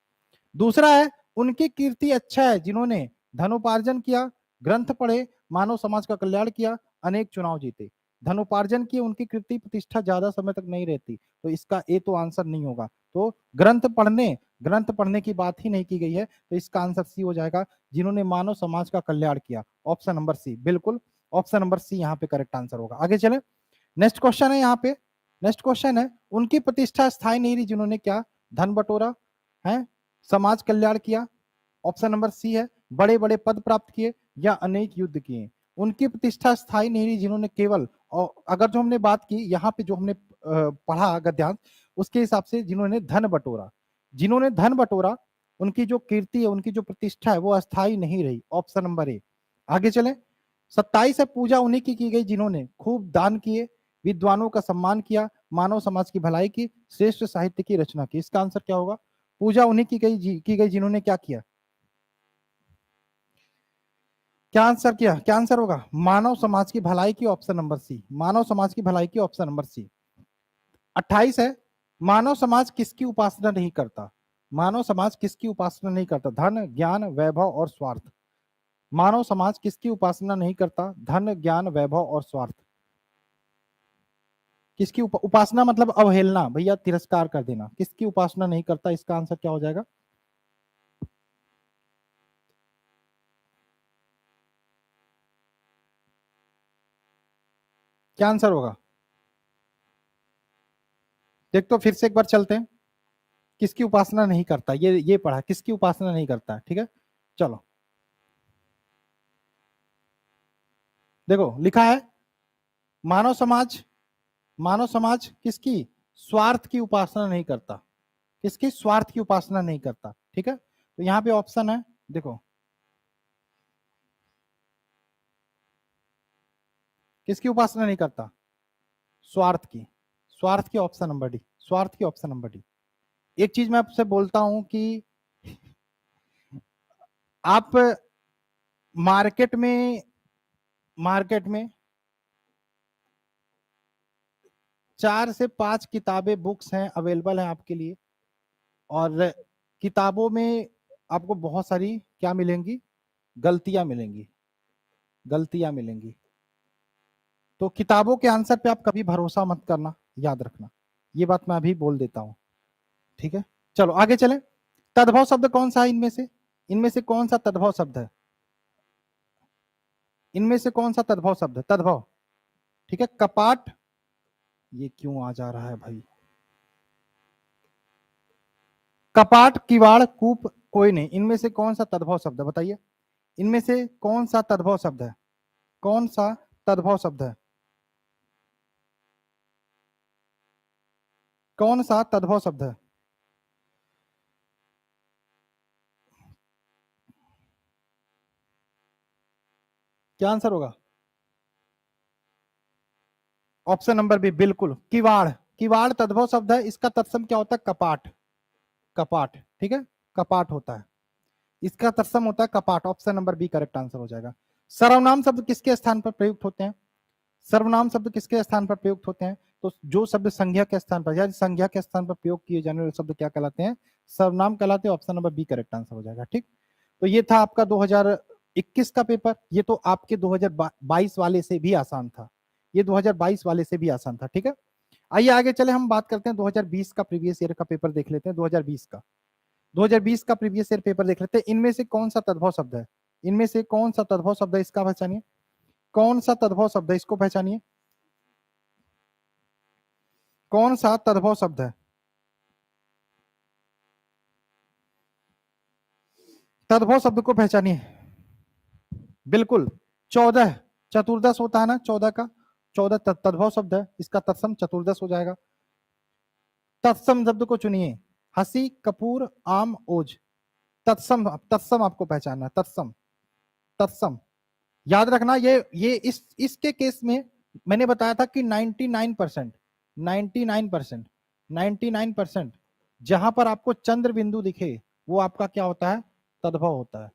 दूसरा है उनकी कीर्ति अच्छा है जिन्होंने धनोपार्जन किया, ग्रंथ पढ़े, मानव समाज का कल्याण किया, अनेक चुनाव जीते। धनोपार्जन की उनकी कीर्ति प्रतिष्ठा ज्यादा समय तक नहीं रहती, तो इसका ए तो आंसर नहीं होगा। तो ग्रंथ पढ़ने की बात ही नहीं की गई है, तो इसका आंसर सी हो जाएगा, जिन्होंने मानव समाज का कल्याण किया, ऑप्शन नंबर सी। बिल्कुल ऑप्शन नंबर सी यहाँ पे करेक्ट आंसर होगा। आगे चले, नेक्स्ट क्वेश्चन है यहाँ पे। नेक्स्ट क्वेश्चन है उनकी प्रतिष्ठा स्थायी नहीं रही जिन्होंने क्या? धन बटोरा है, समाज कल्याण किया, ऑप्शन नंबर सी है। बड़े बड़े पद प्राप्त किए या अनेक युद्ध किए। उनकी प्रतिष्ठा स्थायी नहीं रही जिन्होंने केवल, और अगर जो हमने बात की यहाँ पे जो हमने पढ़ा गद्यांश, उसके हिसाब से जिन्होंने धन बटोरा, जिन्होंने धन बटोरा उनकी जो कीर्ति है, उनकी जो प्रतिष्ठा है वो अस्थायी नहीं रही, ऑप्शन नंबर ए। आगे चले, 27 है पूजा उन्हीं की गई जिन्होंने खूब दान किए, विद्वानों का सम्मान किया, मानव समाज की भलाई की, श्रेष्ठ साहित्य की रचना की। इसका आंसर क्या होगा? पूजा उन्हीं की गई जिन्होंने क्या किया? क्या आंसर किया? क्या आंसर होगा? मानव समाज की भलाई की, ऑप्शन नंबर सी। मानव समाज की भलाई की, ऑप्शन नंबर सी। 28 है मानव समाज किसकी उपासना नहीं करता? मानव समाज किसकी उपासना नहीं करता? धन, ज्ञान, वैभव और स्वार्थ। मानव समाज किसकी उपासना नहीं करता? धन, ज्ञान, वैभव और स्वार्थ। किसकी उपासना मतलब अवहेलना, भैया तिरस्कार कर देना। किसकी उपासना नहीं करता? इसका आंसर क्या हो जाएगा? क्या आंसर होगा? देख तो फिर से एक बार चलते हैं। किसकी उपासना नहीं करता? ये पढ़ा, किसकी उपासना नहीं करता। ठीक है, चलो देखो लिखा है मानव समाज, मानव समाज किसकी? स्वार्थ की उपासना नहीं करता। किसकी? स्वार्थ की उपासना नहीं करता। ठीक है, तो यहाँ पे ऑप्शन है, देखो किसकी उपासना नहीं करता? स्वार्थ की। स्वार्थ की, ऑप्शन नंबर डी। स्वार्थ की, ऑप्शन नंबर डी। एक चीज मैं आपसे बोलता हूं कि आप मार्केट में, मार्केट में 4 से 5 किताबें, बुक्स हैं, अवेलेबल हैं आपके लिए। और किताबों में आपको बहुत सारी क्या मिलेंगी? गलतियां मिलेंगी, गलतियां मिलेंगी। तो किताबों के आंसर पे आप कभी भरोसा मत करना, याद रखना, ये बात मैं अभी बोल देता हूं। ठीक है, चलो आगे चलें। तद्भव शब्द कौन सा है इनमें से? इनमें से कौन सा तद्भव शब्द है? इनमें से कौन सा तद्भव शब्द है? तद्भव। ठीक है, कपाट, ये क्यों आ जा रहा है भाई? कपाट, किवाड़, कूप, कोई नहीं। इनमें से कौन सा तद्भव शब्द है? बताइए, इनमें से कौन सा तद्भव शब्द है? कौन सा तद्भव शब्द है? कौन सा तद्भव शब्द है? क्या आंसर होगा? ऑप्शन नंबर बी, बिल्कुल किवाड़। किवाड़ तद्भव शब्द है, इसका तत्सम क्या होता है? कपाट। कपाट, ठीक है, कपाट होता है, इसका तत्सम होता है कपाट। Option number B correct answer हो जाएगा। सर्वनाम शब्द किसके स्थान पर प्रयुक्त होते हैं? सर्वनाम शब्द किसके स्थान पर प्रयुक्त होते हैं? तो जो शब्द संज्ञा के स्थान पर या संज्ञा के स्थान पर प्रयोग किए जाने वाले शब्द क्या कहलाते हैं? सर्वनाम कहलाते हैं। Option number B correct answer हो जाएगा। ठीक, तो ये था आपका 2021 का पेपर। ये तो आपके 2022 वाले से भी आसान था, ये 2022 वाले से भी आसान था। ठीक है, आइए आगे चले, हम बात करते हैं 2020 का प्रीवियस ईयर का पेपर देख लेते हैं। 2020 का प्रीवियस ईयर पेपर देख लेते हैं। इनमें से कौन सा तद्भव शब्द है? इनमें से कौन सा तद्भव शब्द है? इसका पहचानिए, कौन सा तद्भव शब्द है? इसको पहचानिए, कौन सा तद्भव शब्द है? तद्भव शब्द को पहचानिए। बिल्कुल 14, चतुर्दश होता है ना 14 का, 14 तद्भव शब्द है, इसका तत्सम चतुर्दश हो जाएगा। तत्सम शब्द को चुनिए। हंसी, कपूर, आम, ओज। तत्सम, तत्सम आपको पहचानना, तत्सम, तत्सम। याद रखना ये इसके केस में मैंने बताया था कि 99%, 99%, 99% जहां पर आपको चंद्र बिंदु दिखे वो आपका क्या होता है, तद्भव होता है।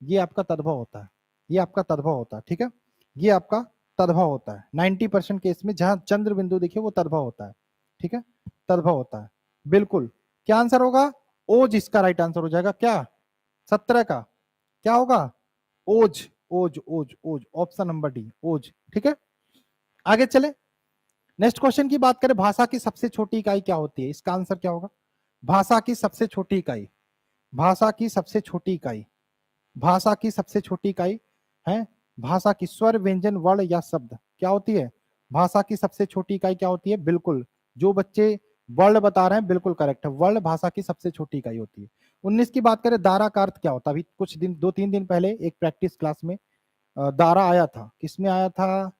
ये आपका तद्भव होता है, ये आपका तद्भव होता है, ठीक है। ये आपका तद्भव होता है 90% केस में, जहां चंद्र बिंदु दिखे वो तद्भव होता है, ठीक है, तद्भव होता है। बिल्कुल, क्या आंसर होगा, ओज इसका राइट आंसर हो जाएगा। क्या 17 का क्या होगा, ओज, ओज, ओज, ओज, ऑप्शन नंबर डी, ओज, ठीक है। आगे चले, नेक्स्ट क्वेश्चन की बात करें, भाषा की सबसे छोटी इकाई क्या होती है, इसका आंसर क्या होगा, भाषा की सबसे छोटी इकाई, भाषा की सबसे छोटी इकाई, भाषा की सबसे छोटी इकाई है भाषा की स्वर, व्यंजन, वर्ण या शब्द, क्या होती है भाषा की सबसे छोटी इकाई, क्या होती है, बिल्कुल जो बच्चे वर्ड बता रहे हैं बिल्कुल करेक्ट है, वर्ड भाषा की सबसे छोटी इकाई होती है। 19 की बात करें, दारा का अर्थ क्या होता है, अभी कुछ दिन 2-3 दिन पहले एक प्रैक्टिस क्लास में दारा आया था, किसमें आया था,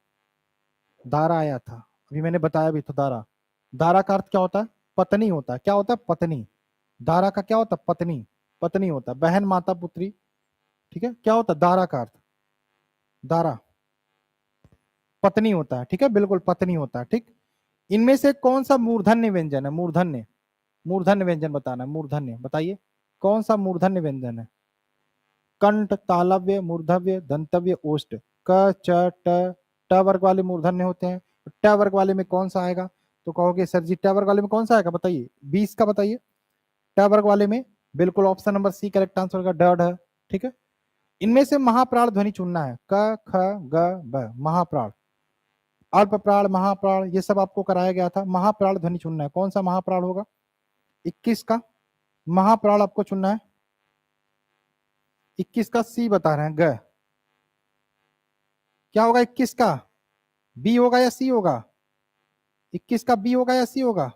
दारा आया था, अभी मैंने बताया भी तो दारा, दारा का अर्थ क्या होता है, पत्नी होता है, क्या होता है, पत्नी। दारा का क्या होता है, पत्नी, पत्नी होता है, बहन, माता, पुत्री, ठीक है, क्या होता है दारा का अर्थ, दारा पत्नी होता है, ठीक है, बिल्कुल पत्नी होता है, ठीक। इनमें से कौन सा मूर्धन्य व्यंजन है, मूर्धन्य, मूर्धन्य व्यंजन बताना है, मूर्धन्य बताइए कौन सा मूर्धन्य व्यंजन है, कंठ, तालव्य, मूर्धव्य, दंतव्य, ओष्ठ। क, च, ट, ट वर्ग वाले मूर्धन्य होते हैं, ट वर्ग वाले में कौन सा आएगा, तो कहोगे सर जी ट वर्ग वाले में कौन सा आएगा, बताइए 20 का बताइए, ट वर्ग वाले में बिल्कुल option number C correct answer होगा, ड ढ, ठीक है। इनमें से महाप्राण ध्वनि चुनना है, क, ख, ग, ब, महाप्राण, अल्प प्राण, महाप्राण, ये सब आपको कराया गया था, महाप्राण ध्वनि चुनना है, कौन सा महाप्राण होगा, 21 का महाप्राण आपको चुनना है, 21 का सी बता रहे हैं, ग, क्या होगा 21 का, बी होगा या सी होगा, 21 का बी होगा या सी होगा,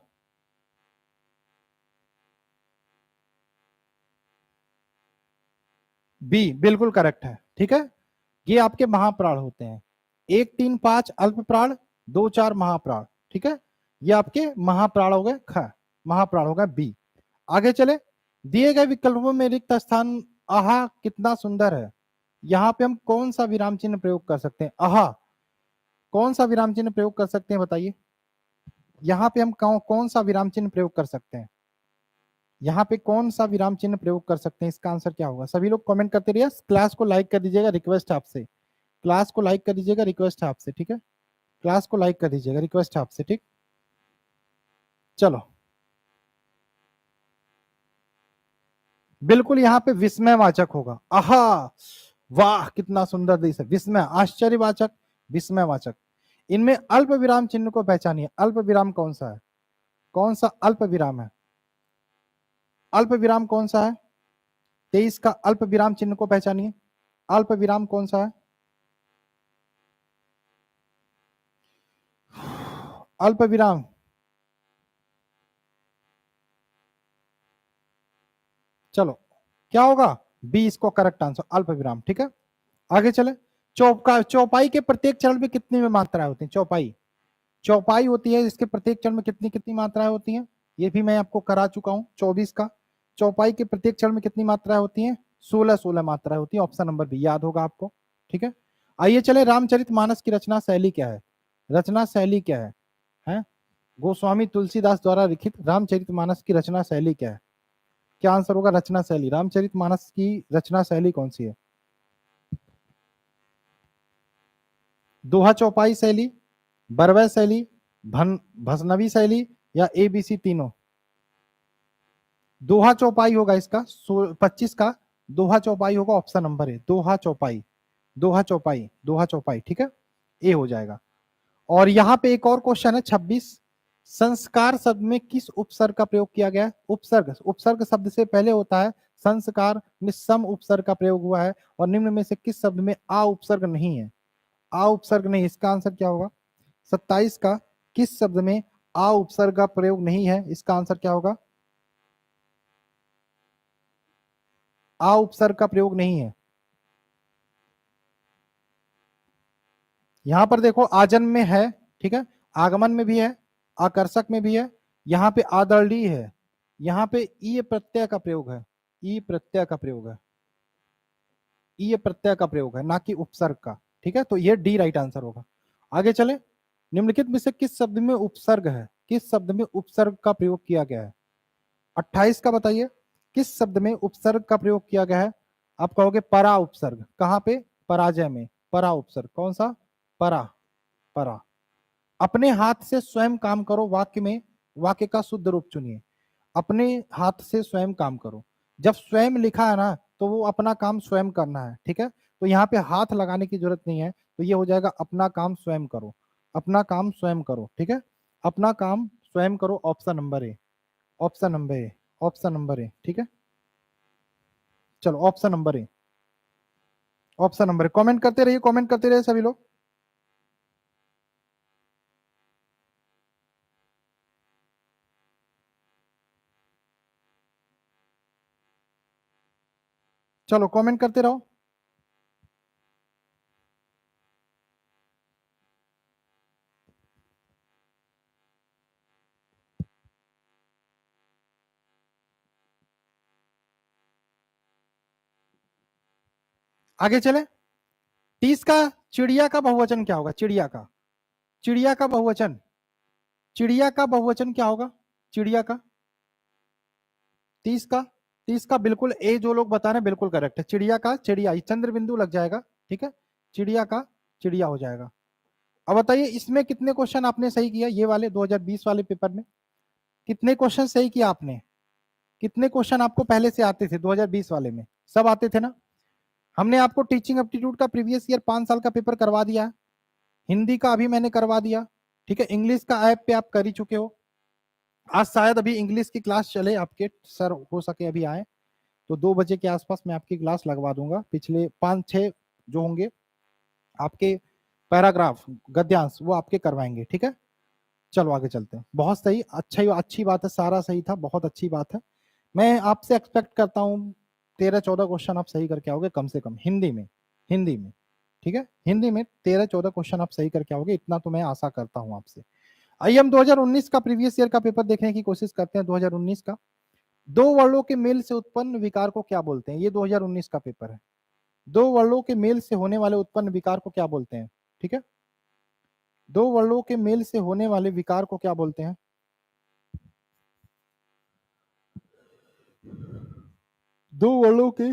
बी बिल्कुल करेक्ट है, ठीक है। ये आपके महाप्राण होते हैं, 1, 3, 5 अल्प प्राण, 2, 4 महाप्राण, ठीक है। ये आपके महाप्राण हो गए, ख, महाप्राण हो गए बी। आगे चले, दिए गए विकल्पों में रिक्त स्थान, आहा कितना सुंदर है, यहाँ पे हम कौन सा विराम चिन्ह प्रयोग कर सकते हैं, आहा कौन सा विराम चिन्ह प्रयोग कर सकते हैं बताइए, यहाँ पे हम कौन सा विराम चिन्ह प्रयोग कर सकते हैं, यहाँ पे कौन सा विराम चिन्ह प्रयोग कर सकते हैं, इसका आंसर क्या होगा, सभी लोग कमेंट करते रहिए, क्लास को लाइक कर दीजिएगा, रिक्वेस्ट है आपसे, क्लास को लाइक कर दीजिएगा, रिक्वेस्ट है आपसे, ठीक है, क्लास को लाइक कर दीजिएगा, रिक्वेस्ट है आपसे, ठीक। चलो, बिल्कुल यहाँ पे विस्मयवाचक होगा, आहा, वाह कितना सुंदर दृश्य, विस्मय, आश्चर्यवाचक, विस्मयवाचक। इनमें अल्प विराम चिन्ह को पहचानिए, अल्प विराम कौन सा है, कौन सा अल्प विराम है, अल्प विराम कौन सा है, 23 का अल्प विराम चिन्ह को पहचानिए, अल्प विराम कौन सा है, अल्प विराम, चलो क्या होगा, बी इसको करेक्ट आंसर, अल्प विराम, ठीक है। आगे चले, चौपाई के प्रत्येक चरण में कितनी में मात्राएं होती हैं, चौपाई, चौपाई होती है इसके प्रत्येक चरण में कितनी कितनी मात्राएं होती हैं, ये भी मैं आपको करा चुका हूं, 24 का, चौपाई के प्रत्येक चरण में कितनी मात्राएं होती हैं, 16 मात्राएं होती है, ऑप्शन नंबर बी याद होगा आपको, ठीक है। आइए चले, रामचरितमानस की रचना शैली क्या है, रचना शैली क्या है? गोस्वामी तुलसीदास द्वारा लिखित रामचरितमानस की रचना शैली क्या है, क्या आंसर होगा, रचना शैली, रामचरितमानस की रचना शैली कौन सी है, दोहा चौपाई शैली, बरवै शैली, भसनवी शैली या एबीसी तीनों, दोहा चौपाई होगा इसका, 25 का दोहा चौपाई होगा, ऑप्शन नंबर है दोहा चौपाई, दोहा चौपाई, दोहा चौपाई, ठीक है, ए हो जाएगा। और यहाँ पे एक और क्वेश्चन है 26, संस्कार शब्द में किस उपसर्ग का प्रयोग किया गया है, उपसर्ग, उपसर्ग शब्द से पहले होता है, संस्कार में सम उपसर्ग का प्रयोग हुआ है, और निम्न में से किस शब्द में आ उपसर्ग नहीं है, आ उपसर्ग नहीं, इसका आंसर क्या होगा, 27 का किस शब्द में आ उपसर्ग का प्रयोग नहीं है, इसका आंसर क्या होगा, आ उपसर्ग का प्रयोग नहीं है। यहां पर देखो आजन्म में है, ठीक है, आगमन में भी है, आकर्षक में भी है, यहाँ पे आदर्डी है, यहाँ पे ई प्रत्यय का प्रयोग है, ई प्रत्यय का प्रयोग है, ई प्रत्यय का प्रयोग है, ना कि उपसर्ग का। ठीक है, तो ये डी राइट आंसर होगा। आगे चले, निम्नलिखित में से किस शब्द में उपसर्ग है, किस शब्द में उपसर्ग का प्रयोग किया गया है? 28 का बताइए, किस शब्द में उपसर्ग का प्रयोग किया गया है? आप कहोगे परा उपसर्ग, कहां पे? पराजय में परा उपसर्ग, कौन सा? परा, परा। अपने हाथ से स्वयं काम करो, वाक्य में वाक्य का शुद्ध रूप चुनिए। अपने हाथ से स्वयं काम करो, जब स्वयं लिखा है ना तो वो अपना काम स्वयं करना है। ठीक है, तो यहाँ पे हाथ लगाने की जरूरत नहीं है, तो ये हो जाएगा अपना काम स्वयं करो, अपना काम स्वयं करो। ठीक है, अपना काम स्वयं करो, ऑप्शन नंबर ए, ऑप्शन नंबर ए, ऑप्शन नंबर ए। ठीक है, चलो ऑप्शन नंबर ए, ऑप्शन नंबर ए। कमेंट करते रहिए, कमेंट करते रहिए सभी लोग। चलो कमेंट करते रहो। आगे चले, 30 का चिड़िया का बहुवचन क्या होगा? चिड़िया का, चिड़िया का बहुवचन, चिड़िया का बहुवचन क्या होगा? चिड़िया का 30 का, 30 का बिल्कुल ए जो लोग बता रहे हैं बिल्कुल करेक्ट है। चिड़िया का चिड़िया, चंद्र बिंदु लग जाएगा। ठीक है, चिड़िया का चिड़िया हो जाएगा। अब बताइए इसमें कितने क्वेश्चन आपने सही किया? ये वाले 2020 वाले पेपर में कितने क्वेश्चन सही किया आपने? कितने क्वेश्चन आपको पहले से आते थे 2020 वाले में? सब आते थे ना? हमने आपको टीचिंग एप्टीट्यूड का प्रीवियस ईयर 5 साल का पेपर करवा दिया है, हिंदी का अभी मैंने करवा दिया। ठीक है, इंग्लिश का ऐप पे आप कर ही चुके हो। आज शायद अभी इंग्लिश की क्लास चले आपके, सर हो सके अभी आए तो 2 बजे के आसपास मैं आपकी क्लास लगवा दूंगा। पिछले 5-6 जो होंगे आपके पैराग्राफ गद्यांश वो आपके करवाएंगे। ठीक है, चलो आगे चलते हैं। बहुत सही, अच्छा ही, अच्छी बात है, सारा सही था, बहुत अच्छी बात है। मैं आपसे एक्सपेक्ट करता हूँ 13-14 क्वेश्चन आप सही करके आओगे कम से कम हिंदी में, हिंदी में। ठीक है, हिंदी में 13-14 क्वेश्चन आप सही करके आओगे, इतना तो मैं आशा करता हूँ आपसे। आइए हम 2019 का प्रीवियस ईयर का पेपर देखने की कोशिश करते हैं। 2019 का, दो वर्णों के मेल से उत्पन्न विकार को क्या बोलते हैं? ये 2019 का पेपर है। दो वर्णों के मेल से होने वाले उत्पन्न विकार को क्या बोलते हैं? ठीक है, दो वर्णों के मेल से होने वाले विकार को क्या बोलते हैं? दो वर्णों के,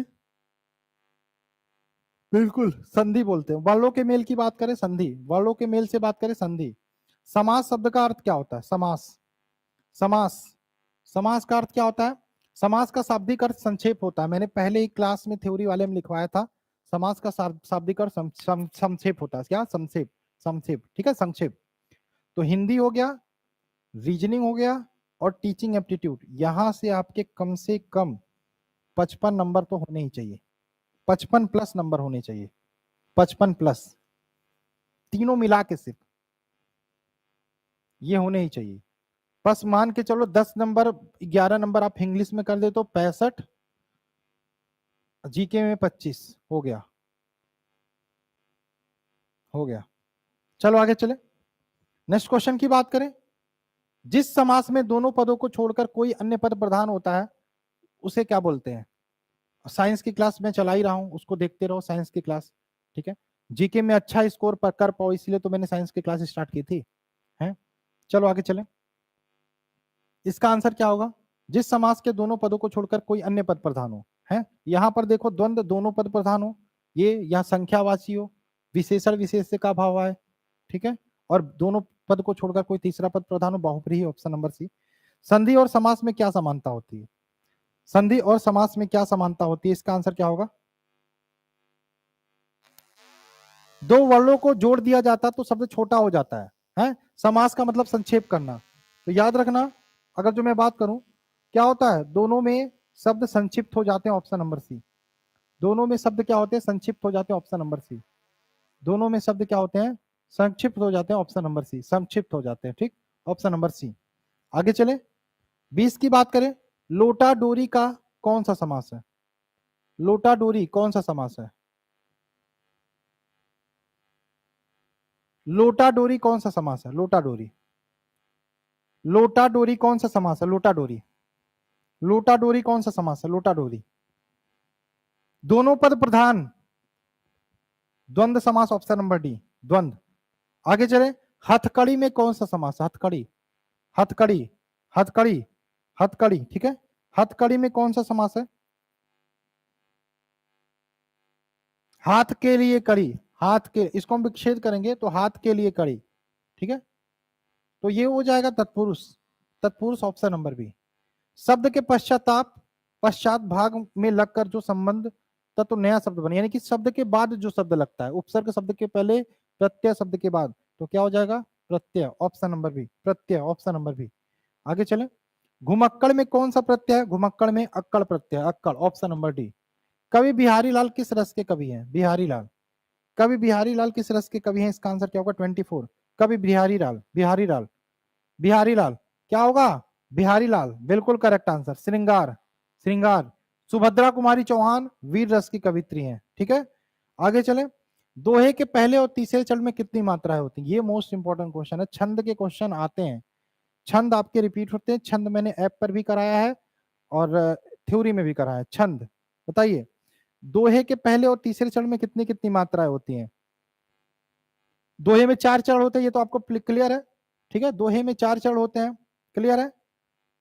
बिल्कुल संधि बोलते हैं। वर्णों के मेल की बात करें संधि, वर्णों के मेल से बात करें संधि। समास शब्द का अर्थ क्या होता है? समास, समास, समास का अर्थ क्या होता है? समास का शाब्दिक अर्थ संक्षेप होता है। मैंने पहले ही क्लास में थ्योरी वाले में लिखवाया था, समास का शाब्दिक अर्थ संक्षेप होता है। क्या? संक्षेप, संक्षेप। ठीक है, संक्षेप। तो हिंदी हो गया, रीजनिंग हो गया और टीचिंग एप्टीट्यूड, यहां से आपके कम से कम 55 नंबर तो होने ही चाहिए, 55 प्लस नंबर होने चाहिए, 55 प्लस, तीनों मिला के सिर्फ ये होने ही चाहिए। बस मान के चलो 10 नंबर, 11 नंबर आप इंग्लिश में कर दे तो 65, जीके में 25 हो गया, हो गया। चलो आगे चले, नेक्स्ट क्वेश्चन की बात करें। जिस समास में दोनों पदों को छोड़कर कोई अन्य पद प्रधान होता है उसे क्या बोलते हैं? साइंस की क्लास में चला ही रहा हूं, उसको देखते रहो, साइंस की क्लास। ठीक है, जीके में अच्छा स्कोर कर पाओ इसलिए तो मैंने साइंस की क्लास स्टार्ट की थी, है। चलो आगे चले, इसका आंसर क्या होगा? जिस समास के दोनों पदों को छोड़कर कोई अन्य पद प्रधान हो, है। यहां पर देखो द्वंद्व, दोनों पद प्रधान हो, ये यहाँ संख्यावाची हो, विशेषण विशेष का भाव आए। ठीक है, और दोनों पद को छोड़कर कोई तीसरा पद प्रधान हो, बहुब्रीहि, ऑप्शन नंबर सी। संधि और समास में क्या समानता होती है? संधि और समास में क्या समानता होती है? इसका आंसर क्या होगा? दो वर्णों को जोड़ दिया जाता तो शब्द छोटा हो जाता है। समास का मतलब संक्षेप करना। तो याद रखना, अगर जो मैं बात करूं, क्या होता है? दोनों में शब्द संक्षिप्त हो जाते हैं, ऑप्शन नंबर सी। दोनों में शब्द क्या होते हैं? संक्षिप्त हो जाते हैं, ऑप्शन नंबर सी। दोनों में शब्द क्या होते हैं? संक्षिप्त हो जाते हैं, ऑप्शन नंबर सी, संक्षिप्त हो जाते हैं। ठीक, ऑप्शन नंबर सी। आगे चले, 20 की बात करें। लोटा डोरी का कौन सा समास है? लोटा डोरी कौन सा समास है? लोटा डोरी कौन सा समास है? लोटा डोरी, लोटा डोरी कौन सा समास है? लोटा डोरी, लोटा डोरी कौन सा समास है? लोटा डोरी, दोनों पद प्रधान, द्वंद्व समास, ऑप्शन नंबर डी, द्वंद्व। आगे चले, हथकड़ी में कौन सा समास है? हथकड़ी, हथकड़ी, हथकड़ी, हथकड़ी, ठीक है, हथकड़ी में कौन सा समास है? हाथ के लिए कड़ी, हाथ के, इसको हम विच्छेद करेंगे तो हाथ के लिए कड़ी, ठीक है, तो ये हो जाएगा तत्पुरुष, तत्पुरुष ऑप्शन नंबर बी। शब्द के पश्चाताप, पश्चात भाग में लगकर जो संबंध तत्व नया शब्द बने, यानी कि शब्द के बाद जो शब्द लगता है, उपसर्ग शब्द के पहले, प्रत्यय शब्द के बाद, तो क्या हो जाएगा? प्रत्यय, ऑप्शन नंबर बी, प्रत्यय, ऑप्शन नंबर बी। आगे चले, घुमक्कड़ में कौन सा प्रत्यय है? घुमक्कड़ में अक्कड़ प्रत्यय, अक्कड़, ऑप्शन नंबर डी। कवि बिहारी लाल किस रस के कवि हैं? बिहारी लाल, कवि बिहारी लाल किस रस के कवि हैं? इसका आंसर क्या होगा? 24। कवि बिहारी लाल, बिहारी लाल, बिहारी लाल, क्या होगा? बिहारी लाल, बिल्कुल करेक्ट आंसर। श्रृंगार, श्रृंगार। सुभद्रा कुमारी चौहान वीर रस की कवित्री हैं, ठीक है। आगे चले, दोहे के पहले और तीसरे चरण में कितनी मात्राएं होती हैं? ये मोस्ट इंपॉर्टेंट क्वेश्चन है, छंद के क्वेश्चन आते हैं, छंद आपके रिपीट होते हैं, छंद मैंने ऐप पर भी कराया है और थ्योरी में भी कराया है। छंद बताइए, दोहे के पहले और तीसरे चरण में कितनी कितनी मात्राएं होती हैं? दोहे में 4 चरण होते हैं, ये तो आपको क्लियर है, ठीक है, दोहे में 4 चरण होते हैं, क्लियर है।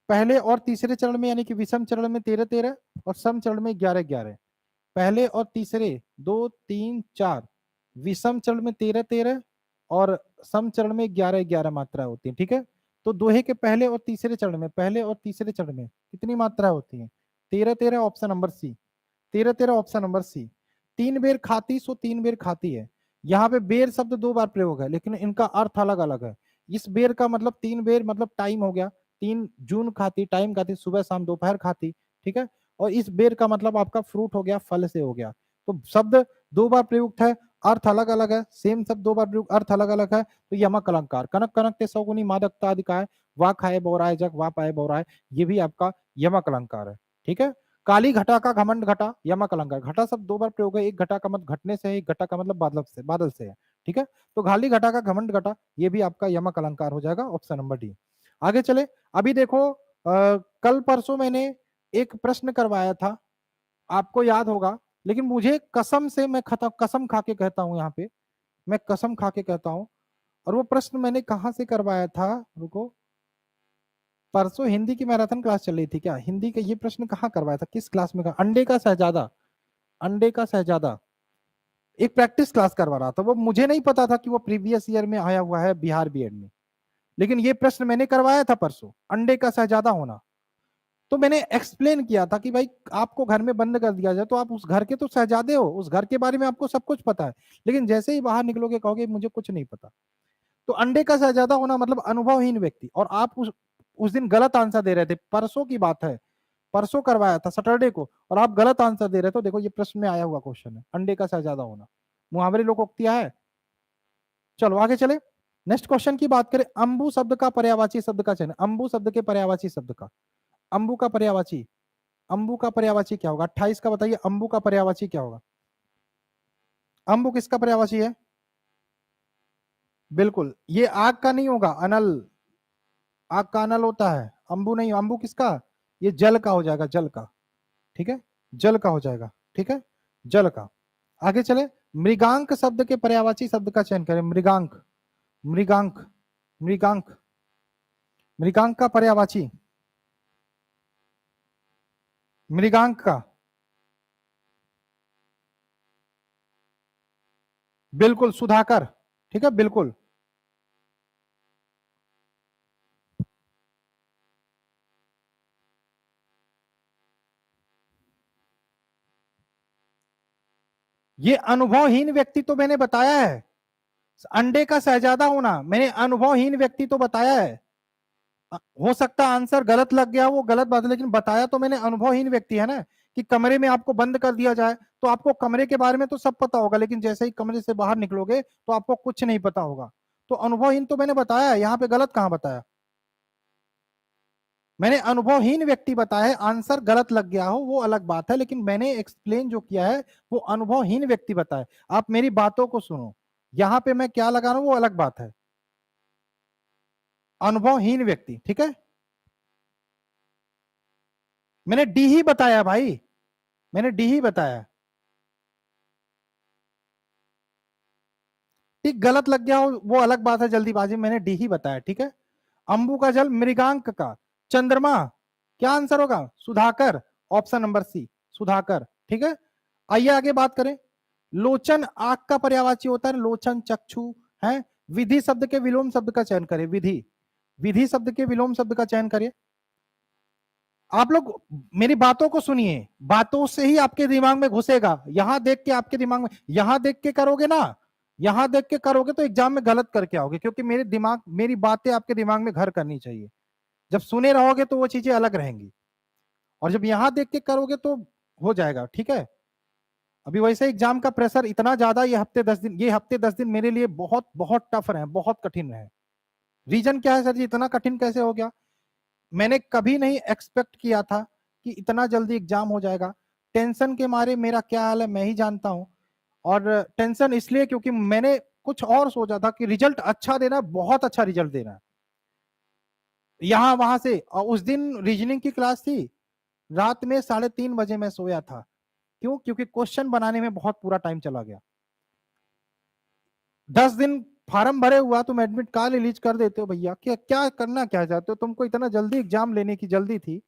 पहले और तीसरे चरण में, यानी कि विषम चरण में 13-13 और सम चरण में 11-11। पहले और तीसरे 2, 3, 4, विषम चरण में 13-13 और सम चरण में 11-11 मात्रा होती है, ठीक है। तो दोहे के पहले और तीसरे चरण में, पहले और तीसरे चरण में कितनी मात्रा होती है? 13-13, option number C, 13-13, option number C. 3 बेर खाती सो 3 बेर खाती है, यहाँ पे बेर शब्द 2 बार प्रयोग है, लेकिन इनका अर्थ अलग अलग है। इस बेर का मतलब 3 बेर मतलब टाइम हो गया, 3 जून खाती, टाइम खाती, सुबह शाम दोपहर खाती, ठीक है। और इस बेर का मतलब आपका फ्रूट हो गया, फल से हो गया। तो शब्द 2 बार प्रयुक्त है, अर्थ अलग अलग है, सेम शब्द 2 बार प्रयुक्त, अर्थ अलग अलग है। तो यमक अलंकार, कनक कनकते सौगुनी मादकता अधिकाय, वाह खाए बोराए जग, वाह पाए बोराए, ये भी आपका यमक अलंकार है, ठीक है। काली घटा का घमंड घटा, यमक अलंकार। घटा शब्द 2 बार प्रयोग है, एक घटा का मतलब घटने से है, एक घटा का मतलब बादल से है, ठीक है। तो काली घटा का घमंड घटा, ये भी आपका यमक अलंकार हो जाएगा, ऑप्शन नंबर डी। आगे चले, अभी देखो कल परसों मैंने एक प्रश्न करवाया था, आपको याद होगा, लेकिन मुझे कसम से, मैं कसम खा के कहता हूं, यहाँ पे मैं कसम खा के कहता हूं, और वो प्रश्न मैंने कहां से करवाया था, रुको, परसों हिंदी की मैराथन क्लास चल रही थी क्या? हिंदी का ये प्रश्न कहाँ करवाया था, किस क्लास में? अंडे का शहजादा, अंडे का शहजादा, एक प्रैक्टिस क्लास करवा रहा था। वो मुझे नहीं पता था कि वो प्रीवियस ईयर में आया हुआ है बिहार बीएड में, लेकिन ये प्रश्न मैंने करवाया था परसों, अंडे का शहजादा होना। तो मैंने एक्सप्लेन किया था कि भाई आपको घर में बंद कर दिया जाए तो आप उस घर के तो शहजादे हो, उस घर के बारे में आपको सब कुछ पता है, लेकिन जैसे ही बाहर निकलोगे कहोगे मुझे कुछ नहीं पता। तो अंडे का शहजादा होना मतलब अनुभवहीन व्यक्ति, और आप उस दिन गलत आंसर दे रहे थे, परसों की बात है, परसों करवाया था सैटरडे को, और आप गलत आंसर दे रहे थे। देखो ये प्रश्न में आया हुआ क्वेश्चन है, अंडे का शहजादा होना, मुहावरे लोकोक्तियां है। चलो आगे चले, नेक्स्ट क्वेश्चन की बात करें, अंबु शब्द का पर्यायवाची शब्द का चयन, अंबु शब्द के पर्यायवाची शब्द का, अंबु का पर्यायवाची, अंबु का पर्यायवाची क्या होगा? 28 का बताइए, अंबु का पर्यायवाची क्या होगा? अंबु किसका पर्यायवाची है? बिल्कुल, ये आग का नहीं होगा, अनल, आग का अनल होता है, अंबु नहीं। अंबु किसका? ये जल का हो जाएगा, जल का, ठीक है, जल का हो जाएगा, ठीक है, जल का। आगे चले, मृगांक शब्द के पर्यायवाची शब्द का चयन करें, मृगांक, मृगांक, मृगांक, मृगांक का पर्यायवाची, मृगांक का, बिल्कुल सुधाकर, ठीक है, बिल्कुल। ये अनुभवहीन व्यक्ति तो मैंने बताया है, अंडे का शहजादा होना, मैंने अनुभवहीन व्यक्ति तो बताया है। हो सकता आंसर गलत लग गया, वो गलत बात है, लेकिन बताया तो मैंने अनुभवहीन व्यक्ति है ना, कि कमरे में आपको बंद कर दिया जाए तो आपको कमरे के बारे में तो सब पता होगा, लेकिन जैसे ही कमरे से बाहर निकलोगे तो आपको कुछ नहीं पता होगा। तो अनुभवहीन तो मैंने बताया है, यहाँ पे गलत कहां बताया? मैंने अनुभवहीन व्यक्ति बताया है, आंसर गलत लग गया हो वो अलग बात है, लेकिन मैंने एक्सप्लेन जो किया है वो अनुभवहीन व्यक्ति बताया। आप मेरी बातों को सुनो, यहाँ पे मैं क्या लगा रहा हूं वो अलग बात है। अनुभवहीन व्यक्ति, ठीक है। मैंने डी ही बताया भाई, मैंने डी ही बताया। ठीक, गलत लग गया हो वो अलग बात है, जल्दीबाजी, मैंने डी ही बताया, ठीक है। अंबु का जल मृगांक का, चंद्रमा, क्या आंसर होगा? सुधाकर, ऑप्शन नंबर सी, सुधाकर, ठीक है। आइए आगे बात करें। लोचन आंख का पर्यायवाची होता है, लोचन चक्षु है। विधि शब्द के विलोम शब्द का चयन करें, विधि, विधि शब्द के विलोम शब्द का चयन करिए। आप लोग मेरी बातों को सुनिए, बातों से ही आपके दिमाग में घुसेगा। यहां देख के आपके दिमाग में, यहां देख के करोगे ना, यहां देख के करोगे तो एग्जाम में गलत करके आओगे, क्योंकि मेरे दिमाग, मेरी बातें आपके दिमाग में घर करनी चाहिए। जब सुने रहोगे तो वो चीजें अलग रहेंगी, और जब यहां देख के करोगे तो हो जाएगा, ठीक है। अभी वैसे एग्जाम का प्रेशर इतना ज्यादा, ये हफ्ते 10 दिन, ये हफ्ते 10 दिन मेरे लिए बहुत बहुत टफ रहे, बहुत कठिन रहे। रीजन क्या है सर जी, इतना कठिन कैसे हो गया? मैंने कभी नहीं एक्सपेक्ट किया था कि इतना जल्दी एग्जाम हो जाएगा। टेंशन के मारे मेरा क्या हाल है मैं ही जानता हूं, और टेंशन इसलिए क्योंकि मैंने कुछ और सोचा था कि रिजल्ट अच्छा देना, बहुत अच्छा रिजल्ट देना, यहां वहां से। और उस दिन रीजनिंग की क्लास थी, रात में 3:30 बजे मैं सोया था। क्यों? क्योंकि क्वेश्चन बनाने में बहुत पूरा टाइम चला गया। 10 दिन फार्म भरे हुआ, तुम एडमिट कार्ड रिलीज कर देते हो भैया, क्या क्या करना क्या चाहते हो? तुमको इतना जल्दी एग्जाम लेने की जल्दी थी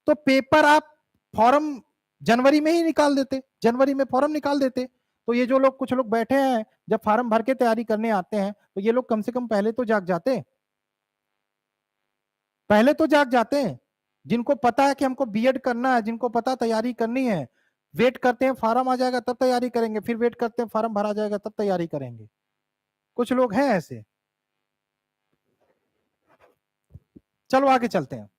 तो पेपर आप फॉर्म जनवरी में ही निकाल देते, जनवरी में फॉर्म निकाल देते। तो ये जो लोग, कुछ लोग बैठे हैं, जब फार्म भर के तैयारी करने आते हैं तो ये लोग कम से कम पहले तो जाग जाते, पहले तो जाग जाते हैं। जिनको पता है कि हमको बीएड करना है, जिनको पता तैयारी करनी है, वेट करते हैं फार्म आ जाएगा तब तैयारी करेंगे, फिर वेट करते हैं फार्म भरा जाएगा तब तैयारी करेंगे। कुछ लोग हैं ऐसे। चलो आगे चलते हैं।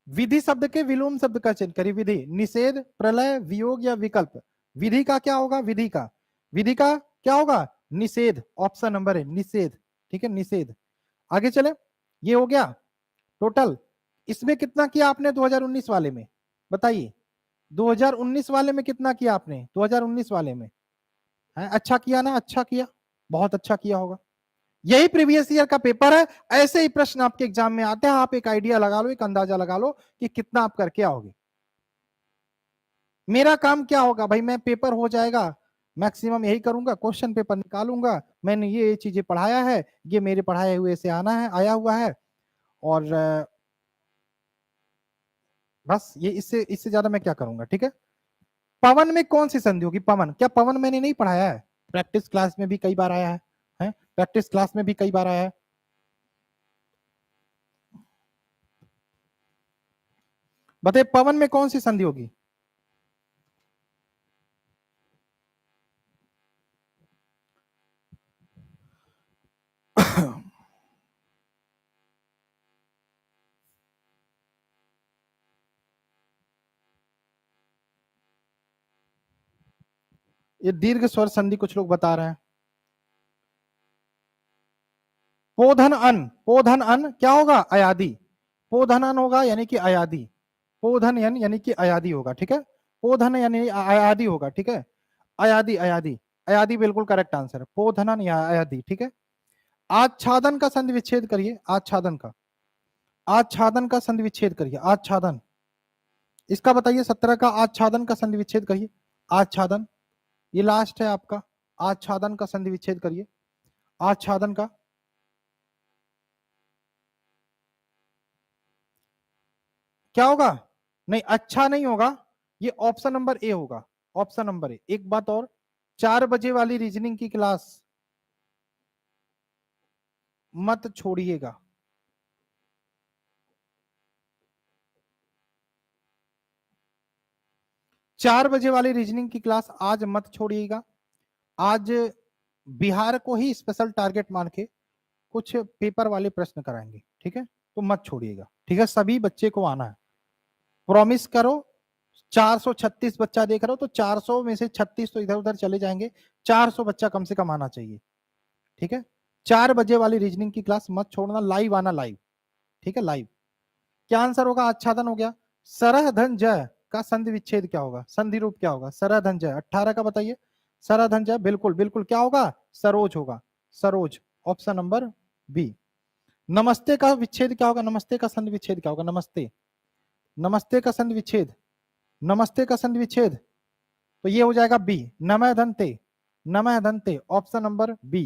विधि शब्द के विलोम शब्द का चयन करिए। विधि, निषेध, प्रलय, वियोग या विकल्प। विधि का क्या होगा? विधि का, विधि का क्या होगा? निषेध, ऑप्शन नंबर है निषेध, ठीक है, निषेध। आगे चले, ये हो गया टोटल। इसमें कितना किया आपने 2019 वाले में? बताइए, 2019 वाले में कितना किया आपने? 2019 वाले में है? अच्छा किया ना? अच्छा किया, बहुत अच्छा किया होगा। यही प्रीवियस ईयर का पेपर है, ऐसे ही प्रश्न आपके एग्जाम में आते हैं। आप एक आइडिया लगा लो, एक अंदाजा लगा लो कि कितना आप करके आओगे। मेरा काम क्या होगा भाई? मैं पेपर हो जाएगा, मैक्सिमम यही करूंगा, क्वेश्चन पेपर निकालूंगा, मैंने ये चीजें पढ़ाया है, ये मेरे पढ़ाए हुए से आना है, आया हुआ है, और बस ये, इससे इससे ज्यादा मैं क्या करूंगा, ठीक है। पवन में कौन सी संधि होगी? पवन, क्या पवन मैंने नहीं पढ़ाया है? प्रैक्टिस क्लास में भी कई बार आया है? प्रैक्टिस क्लास में भी कई बार आया है। बताइए पवन में कौन सी संधि होगी? ये दीर्घ स्वर संधि कुछ लोग बता रहे हैं। पोधन अन, पोधन अन क्या होगा? अयादी, पोधन अन होगा यानी कि अयादी, पोधन यन यानी कि अयादी होगा, ठीक है। पोधन यानी अयादी होगा, ठीक है। अयादी, अयादी, अयादी बिल्कुल करेक्ट आंसर है, पोधनन या अयादी, ठीक है। आच्छादन का संधि विच्छेद करिए, आच्छादन का, आच्छादन का संधि विच्छेद करिए, आच्छादन, इसका बताइए 17 का आच्छादन का संधि विच्छेद करिए। आच्छादन, ये लास्ट है आपका, आच्छादन का संधि विच्छेद करिए, आच्छादन का। क्या होगा? नहीं, अच्छा नहीं होगा, ये ऑप्शन नंबर ए होगा, ऑप्शन नंबर ए। एक बात और, 4 बजे वाली रीजनिंग की क्लास मत छोड़िएगा। 4 बजे वाली रीजनिंग की क्लास आज मत छोड़िएगा। आज बिहार को ही स्पेशल टारगेट मान के कुछ पेपर वाले प्रश्न कराएंगे, ठीक है, तो मत छोड़िएगा, ठीक है। सभी बच्चे को आना है, प्रॉमिस करो। 436 बच्चा देख रहे हो तो 400 में से 36 तो इधर उधर चले जाएंगे, 400 बच्चा कम से कम आना चाहिए, ठीक है। 4 बजे वाली रीजनिंग की क्लास मत छोड़ना, लाइव आना, लाइव, ठीक है, लाइव। क्या आंसर होगा? आच्छादन हो गया। सरह धन जय का संधि विच्छेद क्या होगा? संधि रूप क्या होगा? सरह धन जय, 18 का बताइए। सरह धन जय, बिल्कुल बिल्कुल क्या होगा? सरोज होगा, सरोज, ऑप्शन नंबर बी। नमस्ते का विच्छेद क्या होगा, नमस्ते का संधि विच्छेद क्या होगा, नमस्ते, नमस्ते का संधि विच्छेद, नमस्ते का संधि विच्छेद, तो ये हो जाएगा बी, नमः दंते, नमः दंते, ऑप्शन नंबर बी।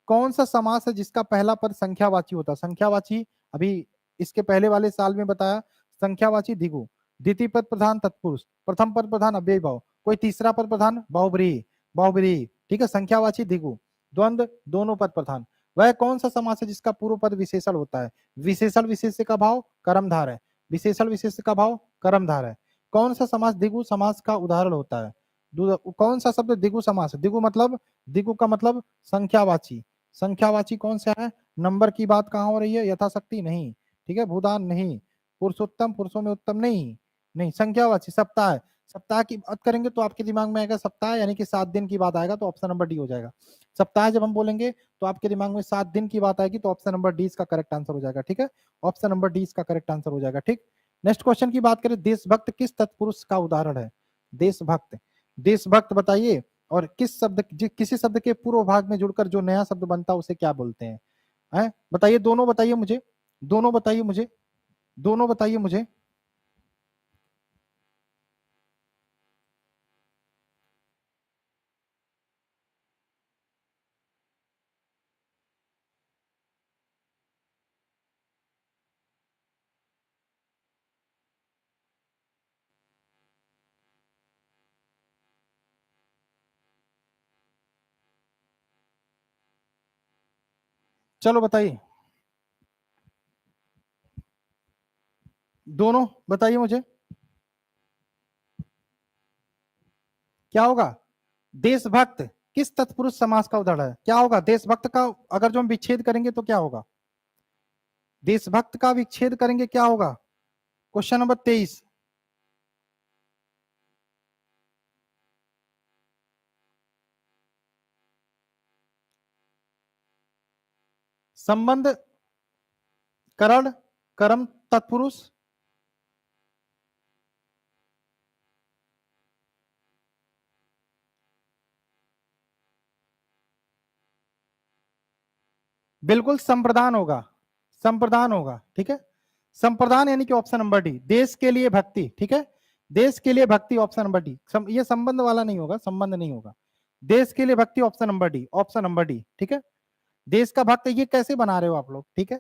कौन सा समास है जिसका पहला पद संख्यावाची होता है, संख्यावाची, अभी इसके पहले वाले साल में बताया, संख्यावाची द्विगु, द्वितीय पद प्रधान तत्पुरुष, प्रथम पद प्रधान अव्ययी भाव, कोई तीसरा पद प्रधान बहुब्रीहि, बहुब्रीहि, ठीक है, संख्यावाची द्विगु, द्वंद्व दोनों पद प्रधान। वह कौन सा समास है जिसका पूर्व पद विशेषण होता है, विशेषण विशेष्य का भाव कर्मधार है, विशेषण विशेष्य का भाव कर्मधार है। कौन सा समास द्विगु समास का उदाहरण होता है, कौन सा शब्द द्विगु समास है, द्विगु मतलब, द्विगु का मतलब संख्यावाची, संख्यावाची कौन सा है, नंबर की बात कहाँ हो रही है, यथाशक्ति नहीं, ठीक है, भूदान नहीं, पुरुषोत्तम पुरुषों में उत्तम नहीं, नहीं, संख्यावाची, सप्ताह, सप्ताह की बात करेंगे तो आपके दिमाग में आएगा सप्ताह यानी कि 7 दिन की बात आएगा, तो ऑप्शन नंबर डी हो जाएगा। सप्ताह जब हम बोलेंगे तो आपके दिमाग में 7 दिन की बात आएगी, तो ऑप्शन नंबर डी इसका करेक्ट आंसर हो जाएगा, ठीक है, ऑप्शन नंबर डी इसका करेक्ट आंसर हो जाएगा, ठीक। नेक्स्ट क्वेश्चन की बात करें, देशभक्त किस तत्पुरुष का उदाहरण है, देशभक्त, देशभक्त बताइए, और किस शब्द, किसी शब्द के पूर्व भाग में जुड़कर जो नया शब्द बनता है उसे क्या बोलते हैं, बताइए, दोनों बताइए मुझे, दोनों बताइए मुझे, दोनों बताइए मुझे। चलो बताइए, दोनों बताइए मुझे, क्या होगा, देशभक्त किस तत्पुरुष समास का उदाहरण है, क्या होगा, देशभक्त का अगर जो हम विच्छेद करेंगे तो क्या होगा, देशभक्त का विच्छेद करेंगे क्या होगा, क्वेश्चन नंबर 23, संबंध, करण, कर्म तत्पुरुष, बिल्कुल संप्रदान होगा, संप्रदान होगा, ठीक है, संप्रदान यानी कि ऑप्शन नंबर डी, देश के लिए भक्ति, ठीक है, देश के लिए भक्ति, ऑप्शन नंबर डी, ये संबंध वाला नहीं होगा, संबंध नहीं होगा, देश के लिए भक्ति, option number D, option number D, ठीक है, देश का भक्त, ये कैसे बना रहे हो आप लोग, ठीक है।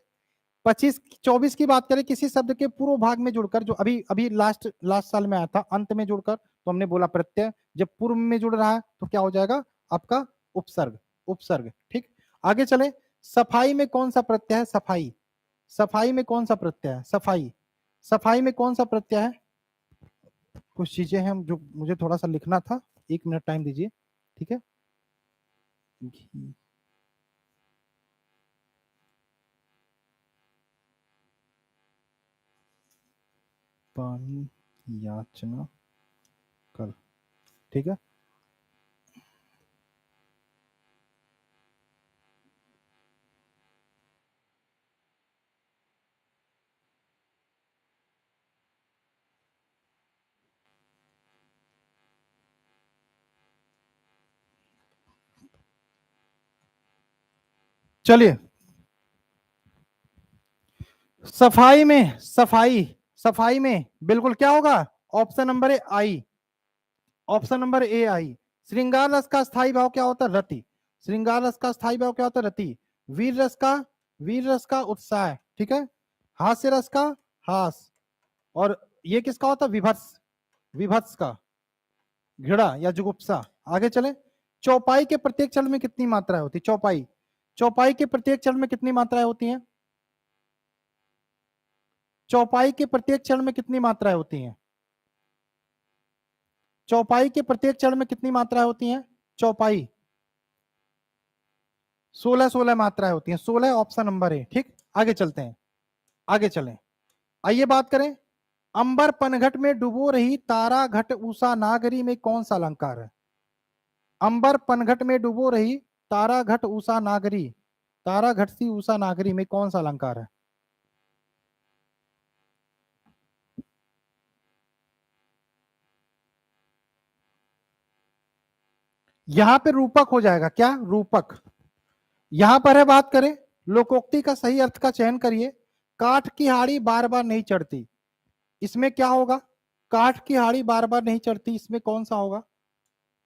25-24 की बात करें, किसी शब्द के पूर्व भाग में जुड़कर, जो अभी अभी लास्ट लास्ट साल में आया था, अंत में जुड़कर, तो हमने बोला प्रत्यय, जब पूर्व में जुड़ रहा है तो क्या हो जाएगा आपका उपसर्ग, उपसर्ग, ठीक। आगे चले, सफाई में कौन सा प्रत्यय है, सफाई, सफाई में कौन सा प्रत्यय है, सफाई, सफाई में कौन सा प्रत्यय है, कुछ चीजें हैं जो मुझे थोड़ा सा लिखना था, 1 मिनट टाइम दीजिए, ठीक है। पानी याचना कर, ठीक है, चलिए, सफाई में, सफाई, सफाई में बिल्कुल क्या होगा, ऑप्शन नंबर ए आई, ऑप्शन नंबर ए आई। श्रृंगार रस का स्थायी भाव क्या होता है, रति, श्रृंगार रस का स्थायी भाव क्या होता है, रति। वीर रस का, वीर रस का उत्साह, ठीक है, हास्य रस का हास, और ये किसका होता है, विभत्स, विभत्स का घृणा या जुगुप्सा। आगे चले, चौपाई के प्रत्येक चरण में कितनी मात्राएं होती, चौपाई, चौपाई के प्रत्येक चरण में कितनी मात्राएं होती हैं, चौपाई के प्रत्येक चरण में कितनी मात्राएं होती हैं, चौपाई के प्रत्येक चरण में कितनी मात्राएं होती हैं, चौपाई 16 मात्राएं होती हैं, 16 ऑप्शन नंबर है, ठीक। आगे चलते हैं, आगे चलें, आइए बात करें, अंबर पनघट में डुबो रही तारा घट उषा नागरी में कौन सा अलंकार है, अंबर पनघट में डुबो रही तारा घट उषा नागरी, तारा घट सी उषा नागरी में कौन सा अलंकार है, यहां पे रूपक हो जाएगा, क्या रूपक, यहां पर है, बात करें लोकोक्ति का सही अर्थ का चयन करिए। काठ की हाड़ी बार बार नहीं चढ़ती, इसमें क्या होगा? काठ की हाड़ी बार बार नहीं चढ़ती, इसमें कौन सा होगा?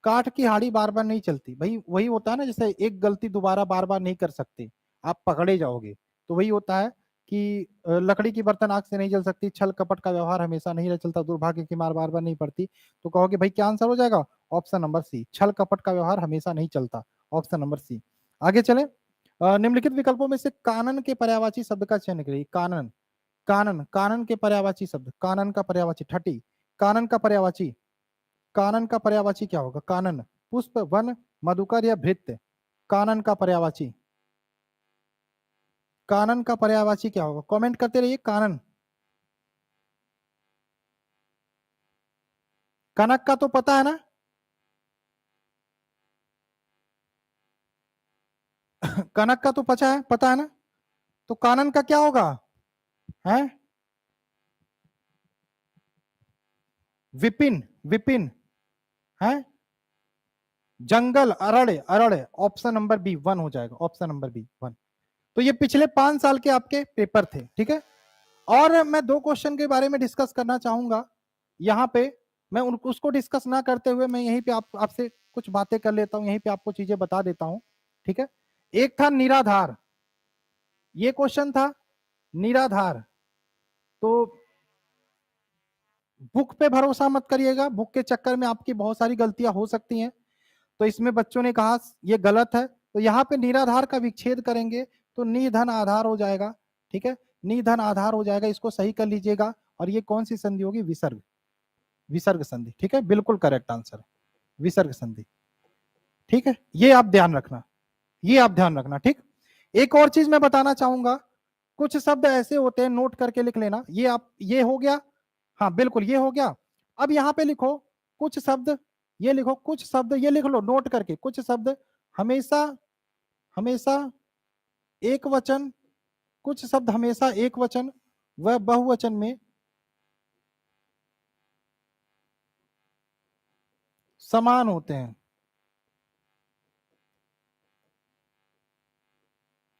काठ की हाड़ी बार बार नहीं चलती, भाई वही होता है ना, जैसे एक गलती दोबारा बार बार नहीं कर सकते, आप पकड़े जाओगे। तो वही होता है कि लकड़ी की बर्तन आग से नहीं जल सकती, छल कपट का व्यवहार हमेशा नहीं रह चलता, दुर्भाग्य की मार बार बार नहीं पड़ती। तो कहोगे भाई क्या आंसर हो जाएगा? ऑप्शन नंबर सी, छल कपट का व्यवहार हमेशा नहीं चलता, ऑप्शन नंबर सी। आगे चले, निम्नलिखित विकल्पों में से कानन के पर्यायवाची शब्द का चयन करिए। कानन, कानन, कानन के पर्यायवाची शब्द, कानन का पर्यायवाची, ठटी, कानन का पर्यायवाची, कानन का पर्यायवाची क्या होगा? कानन, पुष्प, वन, मधुकर या भृत्य? कानन का पर्यायवाची, कानन का पर्यायवाची क्या होगा? कमेंट करते रहिए। कानन, कनक का तो पता है ना? कनक का तो पता है ना? तो कानन का क्या होगा? है विपिन, विपिन है जंगल, अरण्य, अरण्य, ऑप्शन नंबर बी वन हो जाएगा, ऑप्शन नंबर बी वन। तो ये पिछले 5 साल के आपके पेपर थे, ठीक है। और मैं 2 क्वेश्चन के बारे में डिस्कस करना चाहूंगा यहाँ पे। मैं उसको डिस्कस ना करते हुए मैं यहीं पे आपसे कुछ बातें कर लेता हूँ, यहीं पे आपको चीजें बता देता हूँ, ठीक है। एक था निराधार, ये क्वेश्चन था निराधार। तो बुक पे भरोसा मत करिएगा, बुक के चक्कर में आपकी बहुत सारी गलतियां हो सकती हैं। तो इसमें बच्चों ने कहा ये गलत है, तो यहाँ पे निराधार का विच्छेद करेंगे तो निधन आधार हो जाएगा, ठीक है, निधन आधार हो जाएगा, इसको सही कर लीजिएगा। और ये कौन सी संधि होगी? विसर्ग, विसर्ग संधि, ठीक है, बिल्कुल करेक्ट आंसर, विसर्ग संधि, ठीक है। ये आप ध्यान रखना, ये आप ध्यान रखना, ठीक। एक और चीज मैं बताना चाहूंगा, कुछ शब्द ऐसे होते हैं, नोट करके लिख लेना। ये आप, ये हो गया, हाँ बिल्कुल ये हो गया। अब यहाँ पे लिखो कुछ शब्द, ये लिखो कुछ शब्द, ये लिख लो नोट करके, कुछ शब्द हमेशा, हमेशा एक वचन, कुछ शब्द हमेशा एक वचन व बहुवचन में समान होते हैं।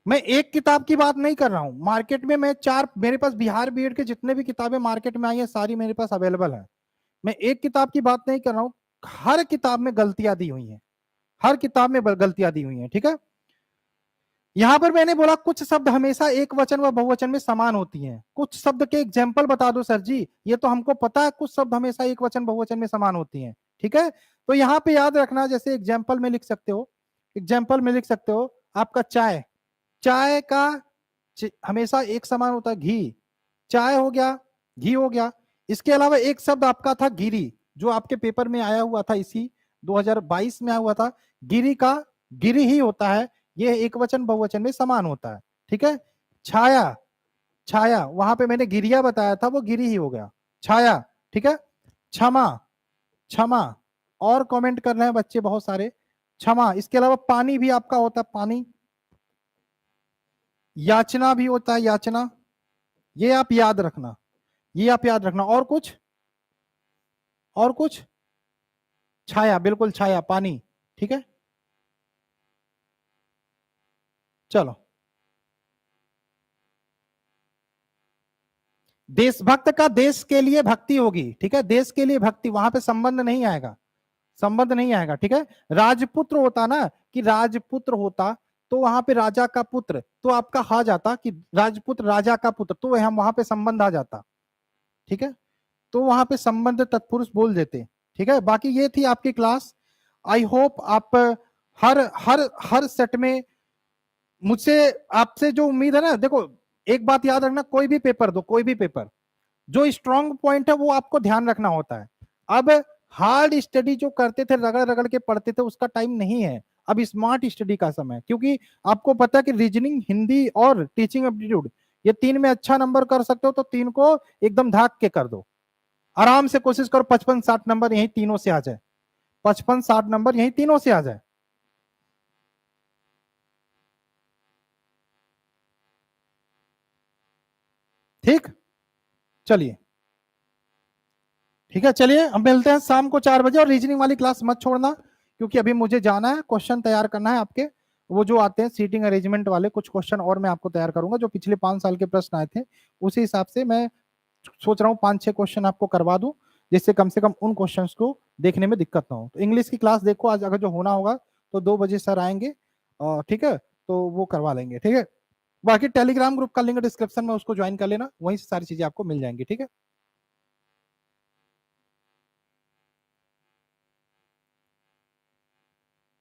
मैं एक किताब की बात नहीं कर रहा हूं, मार्केट में मैं 4, मेरे पास बिहार बीएड के जितने भी किताबें मार्केट में आई है सारी मेरे पास अवेलेबल है। मैं एक किताब की बात नहीं कर रहा हूं, हर किताब में गलतियां दी हुई हैं, हर किताब में गलतियां दी हुई हैं, ठीक है। यहां पर मैंने बोला कुछ शब्द हमेशा एक वचन व बहुवचन में समान होती हैं। कुछ शब्द के एग्जाम्पल बता दो सर जी, ये तो हमको पता है कुछ शब्द हमेशा एक वचन बहुवचन में समान होती हैं, ठीक है। तो यहाँ पे याद रखना, जैसे एग्जाम्पल में लिख सकते हो, एग्जाम्पल में लिख सकते हो आपका चाय, चाय का हमेशा एक समान होता है घी, चाय हो गया, घी हो गया। इसके अलावा एक शब्द आपका था गिरी, जो आपके पेपर में आया हुआ था, इसी 2022 में आया हुआ था। गिरी का गिरी ही होता है, ये एक वचन बहुवचन में समान होता है, ठीक है। छाया, छाया, वहां पे मैंने गिरिया बताया था, वो गिरी ही हो गया, छाया, ठीक है। क्षमा, क्षमा, और कमेंट कर रहे हैं बच्चे बहुत सारे, क्षमा। इसके अलावा पानी भी आपका होता है, पानी, याचना भी होता है, याचना, ये आप याद रखना, ये आप याद रखना। और कुछ, और कुछ, छाया, बिल्कुल छाया, पानी, ठीक है। चलो, देशभक्त का देश के लिए भक्ति होगी, ठीक है, देश के लिए भक्ति, वहां पे संबंध नहीं आएगा, संबंध नहीं आएगा, ठीक है। राजपुत्र होता ना, कि राजपुत्र होता तो वहां पे राजा का पुत्र, तो आपका हा जाता कि राजपुत्र राजा का पुत्र, तो हम वहां पे संबंध आ जाता, ठीक है। तो वहां पे संबंध तत्पुरुष बोल देते, ठीक है। बाकी ये थी आपकी क्लास। आई होप आप हर हर हर सेट में मुझसे, आपसे जो उम्मीद है ना, देखो एक बात याद रखना, कोई भी पेपर दो, कोई भी पेपर, जो स्ट्रांग पॉइंट है वो आपको ध्यान रखना होता है। अब हार्ड स्टडी जो करते थे, रगड़ रगड़ के पढ़ते थे, उसका टाइम नहीं है, अब स्मार्ट स्टडी का समय है। क्योंकि आपको पता है कि रीजनिंग, हिंदी और टीचिंग एप्टीट्यूड, ये 3 में अच्छा नंबर कर सकते हो तो 3 को एकदम धाक के कर दो, आराम से कोशिश करो 55-60 नंबर यही तीनों से आ जाए, 55-60 नंबर यही तीनों से आ जाए, ठीक। चलिए, ठीक है, चलिए हम मिलते हैं शाम को 4 बजे। और रीजनिंग वाली क्लास मत छोड़ना, क्योंकि अभी मुझे जाना है, क्वेश्चन तैयार करना है आपके, वो जो आते हैं सीटिंग अरेंजमेंट वाले कुछ क्वेश्चन और मैं आपको तैयार करूंगा, जो पिछले 5 साल के प्रश्न आए थे उसी हिसाब से मैं सोच रहा हूँ 5-6 क्वेश्चन आपको करवा दूं, जिससे कम से कम उन क्वेश्चंस को देखने में दिक्कत ना हो। तो इंग्लिश की क्लास देखो आज अगर जो होना होगा तो 2 बजे सर आएंगे, और ठीक है तो वो करवा लेंगे, ठीक है। बाकी टेलीग्राम ग्रुप का लिंक डिस्क्रिप्शन में, उसको ज्वाइन कर लेना, वहीं से सारी चीजें आपको मिल जाएंगी, ठीक है।